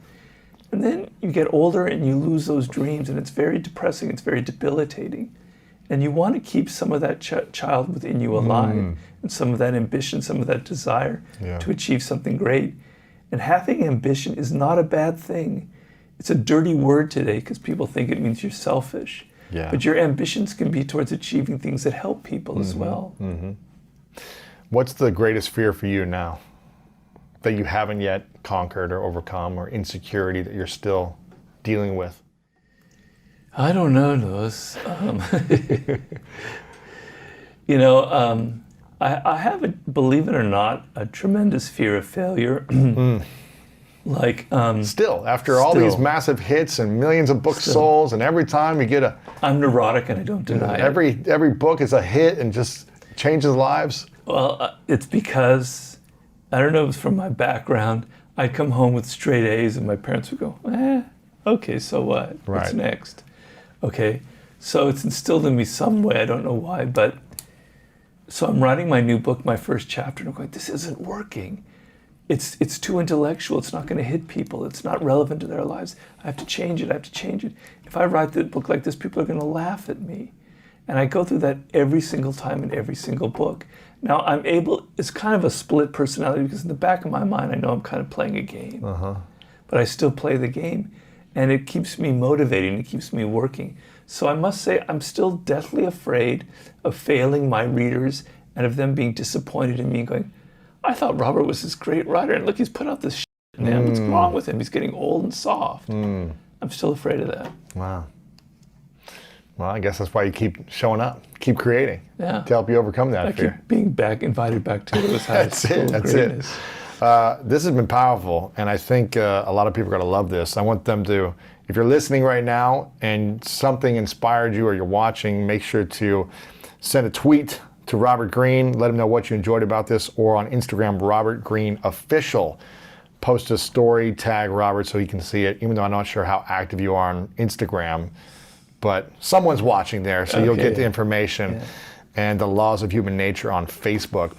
And then you get older and you lose those dreams, and it's very depressing, it's very debilitating. And you want to keep some of that child within you alive, and some of that ambition, some of that desire to achieve something great. And having ambition is not a bad thing. It's a dirty word today because people think it means you're selfish. Yeah. But your ambitions can be towards achieving things that help people as well. What's the greatest fear for you now that you haven't yet conquered or overcome, or insecurity that you're still dealing with? I don't know, Louis. I have, believe it or not, a tremendous fear of failure. Still, after all these massive hits and millions of books sold, and every time you get I'm neurotic and I don't deny it. Every book is a hit and just changes lives. Well, it's because, I don't know if it's from my background, I'd come home with straight A's and my parents would go, okay, so what? Right. What's next? Okay, so it's instilled in me some way, I don't know why, but so I'm writing my new book, my first chapter, and I'm going, this isn't working. It's too intellectual, it's not going to hit people, it's not relevant to their lives. I have to change it. If I write the book like this, people are going to laugh at me. And I go through that every single time in every single book. Now it's kind of a split personality, because in the back of my mind, I know I'm kind of playing a game. But I still play the game, and it keeps me motivating, it keeps me working. So I must say, I'm still deathly afraid of failing my readers and of them being disappointed in me and going, I thought Robert was this great writer, and look, he's put out this shit, man. What's wrong with him? He's getting old and soft. I'm still afraid of that. Wow. Well, I guess that's why you keep showing up, keep creating, to help you overcome that fear. Keep being invited back to Lewis High That's School it. That's greatness. it. This has been powerful, and I think a lot of people are going to love this. I want them to, if you're listening right now and something inspired you, or you're watching, make sure to send a tweet to Robert Greene. Let him know what you enjoyed about this, or on Instagram, Robert Greene Official. Post a story, tag Robert so he can see it, even though I'm not sure how active you are on Instagram. But someone's watching there, so you'll get the information. And The Laws of Human Nature on Facebook.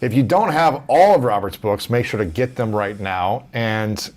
If you don't have all of Robert's books, make sure to get them right now. And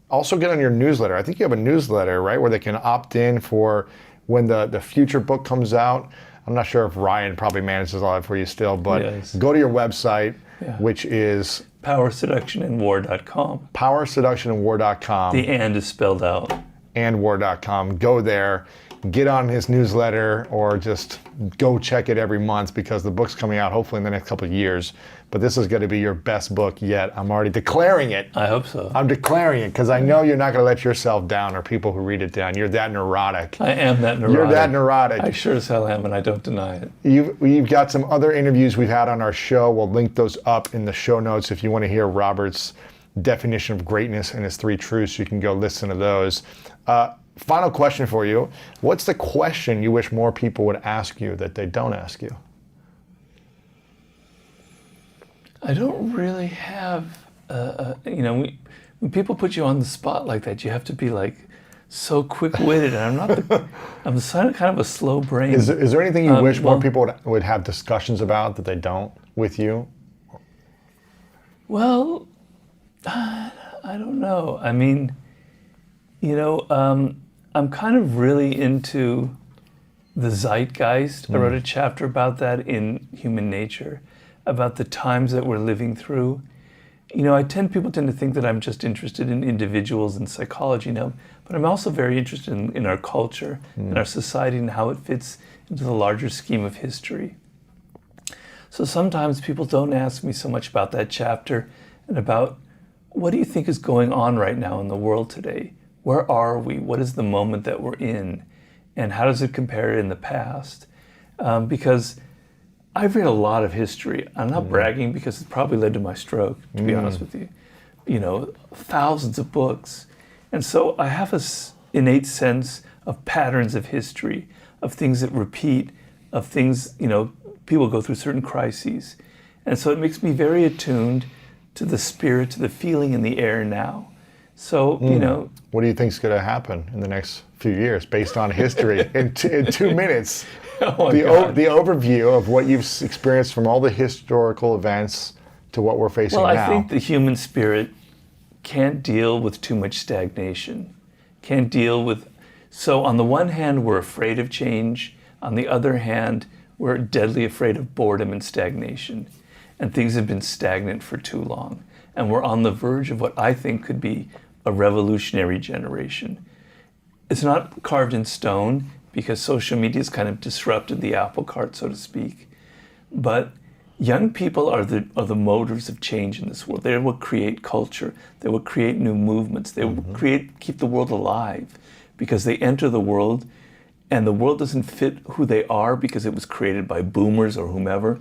also get on your newsletter. I think you have a newsletter, right, where they can opt in for when the future book comes out. I'm not sure if Ryan probably manages all that for you still, but go to your website, which is PowerSeductionAndWar.com. PowerSeductionAndWar.com. The "and" is spelled out. AndWar.com. Go there, get on his newsletter, or just go check it every month, because the book's coming out hopefully in the next couple of years. But this is going to be your best book yet. I'm already declaring it. I hope so. I'm declaring it because I know you're not going to let yourself down, or people who read it down. You're that neurotic. I am that neurotic. You're that neurotic. I sure as hell am, and I don't deny it. You've got some other interviews we've had on our show. We'll link those up in the show notes if you want to hear Robert's definition of greatness and his 3 truths. You can go listen to those. Final question for you. What's the question you wish more people would ask you that they don't ask you? I don't really have, when people put you on the spot like that, you have to be like so quick-witted, and I'm kind of a slow brain. Is there anything you wish more people would have discussions about that they don't with you? Well, I don't know. I mean, I'm kind of really into the zeitgeist. I wrote a chapter about that in Human Nature, about the times that we're living through. People tend to think that I'm just interested in individuals and psychology now, but I'm also very interested in our culture and our society and how it fits into the larger scheme of history. So sometimes people don't ask me so much about that chapter and about, what do you think is going on right now in the world today? Where are we? What is the moment that we're in? And how does it compare in the past? Because I've read a lot of history. I'm not bragging, because it probably led to my stroke, to be honest with you. Thousands of books. And so I have this innate sense of patterns of history, of things that repeat, of things, people go through certain crises. And so it makes me very attuned to the spirit, to the feeling in the air now. So, you know. What do you think is going to happen in the next few years based on history in 2 minutes? Oh my the God. the overview of what you've experienced from all the historical events to what we're facing Well, now. I think the human spirit can't deal with too much stagnation. Can't deal with. So, on the one hand, we're afraid of change. On the other hand, we're deadly afraid of boredom and stagnation. And things have been stagnant for too long. And we're on the verge of what I think could be a revolutionary generation. It's not carved in stone because social media has kind of disrupted the apple cart, so to speak. But young people are the motors of change in this world. They will create culture. They will create new movements. They will keep the world alive because they enter the world and the world doesn't fit who they are because it was created by boomers or whomever.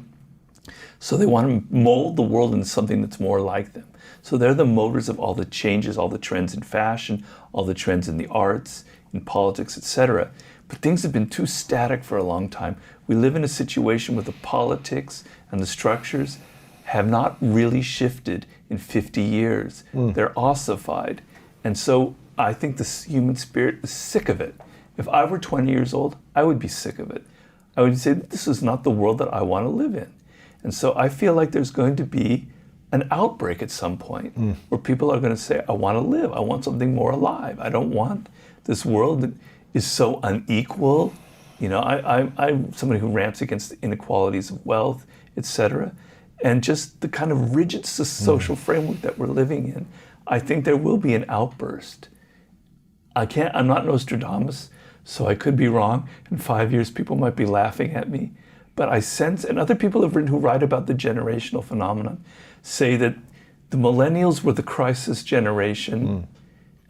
So they want to mold the world into something that's more like them. So they're the motors of all the changes, all the trends in fashion, all the trends in the arts, in politics, etc. But things have been too static for a long time. We live in a situation where the politics and the structures have not really shifted in 50 years. They're ossified. And so I think the human spirit is sick of it. If I were 20 years old, I would be sick of it. I would say, this is not the world that I want to live in. And so I feel like there's going to be an outbreak at some point where people are going to say, I want to live. I want something more alive. I don't want this world that is so unequal. You know, I'm somebody who rants against the inequalities of wealth, etc. And just the kind of rigid social framework that we're living in. I think there will be an outburst. I'm not Nostradamus, so I could be wrong. In 5 years, people might be laughing at me. But I sense, and other people have written who write about the generational phenomenon, say that the millennials were the crisis generation,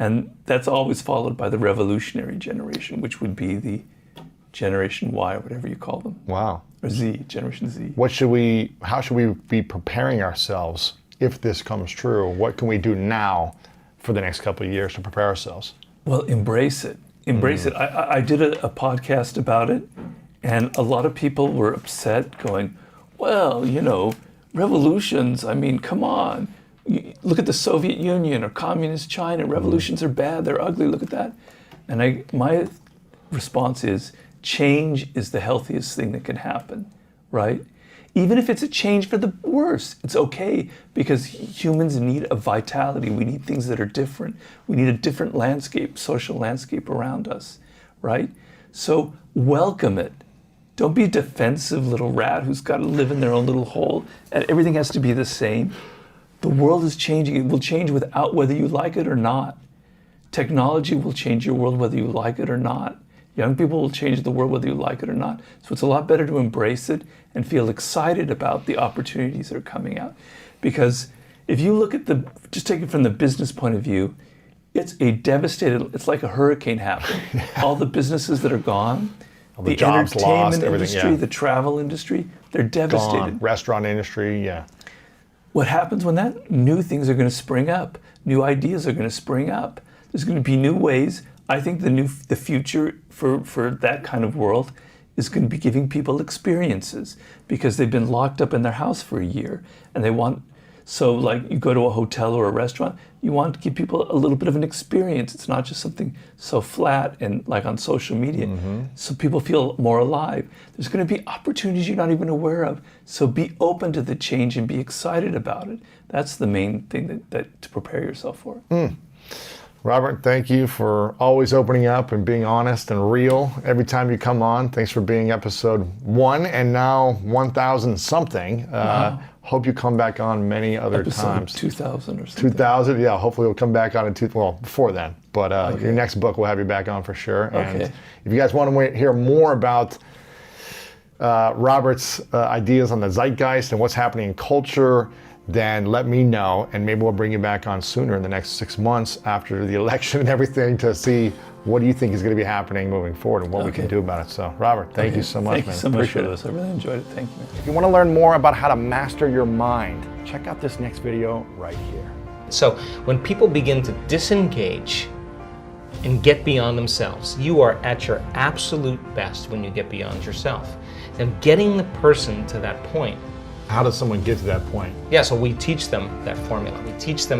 and that's always followed by the revolutionary generation, which would be the Generation Y or whatever you call them. Wow. Or Z, Generation Z. How should we be preparing ourselves if this comes true? What can we do now for the next couple of years to prepare ourselves? Well, embrace it. Embrace it. I did a podcast about it, and a lot of people were upset going, well, you know, revolutions, I mean, come on. Look at the Soviet Union or communist China. Revolutions are bad, they're ugly, look at that. And my response is, change is the healthiest thing that can happen, right? Even if it's a change for the worse, it's okay because humans need a vitality. We need things that are different. We need a different landscape, social landscape around us, right? So welcome it. Don't be a defensive little rat who's got to live in their own little hole and everything has to be the same. The world is changing. It will change without whether you like it or not. Technology will change your world whether you like it or not. Young people will change the world whether you like it or not. So it's a lot better to embrace it and feel excited about the opportunities that are coming out. Because if you look at just take it from the business point of view, it's like a hurricane happened. All the businesses that are gone, All the jobs entertainment lost, everything, industry, yeah. the travel industry, they're devastated. Gone. Restaurant industry, yeah. What happens when that? New things are going to spring up. New ideas are going to spring up. There's going to be new ways. I think the future for that kind of world is going to be giving people experiences because they've been locked up in their house for a year and they want, so like you go to a hotel or a restaurant, you want to give people a little bit of an experience. It's not just something so flat and like on social media. So people feel more alive. There's going to be opportunities you're not even aware of. So be open to the change and be excited about it. That's the main thing that to prepare yourself for. Robert, thank you for always opening up and being honest and real every time you come on. Thanks for being episode 1 and now 1,000 something. Wow. Hope you come back on many other Episode times. 2000 or something. 2000, yeah. Hopefully we'll come back on before then. But your next book we'll have you back on for sure. And Okay. if you guys want to hear more about Robert's ideas on the zeitgeist and what's happening in culture, then let me know, and maybe we'll bring you back on sooner in the next 6 months after the election and everything to see what do you think is going to be happening moving forward and what we can do about it. So, Robert, thank you so much, Thank man. you so much for Appreciate it. this. I really enjoyed it. Thank you, man. If you want to learn more about how to master your mind, check out this next video right here. So when people begin to disengage and get beyond themselves, you are at your absolute best when you get beyond yourself. And getting the person to that point How does someone get to that point? Yeah, so we teach them that formula. We teach them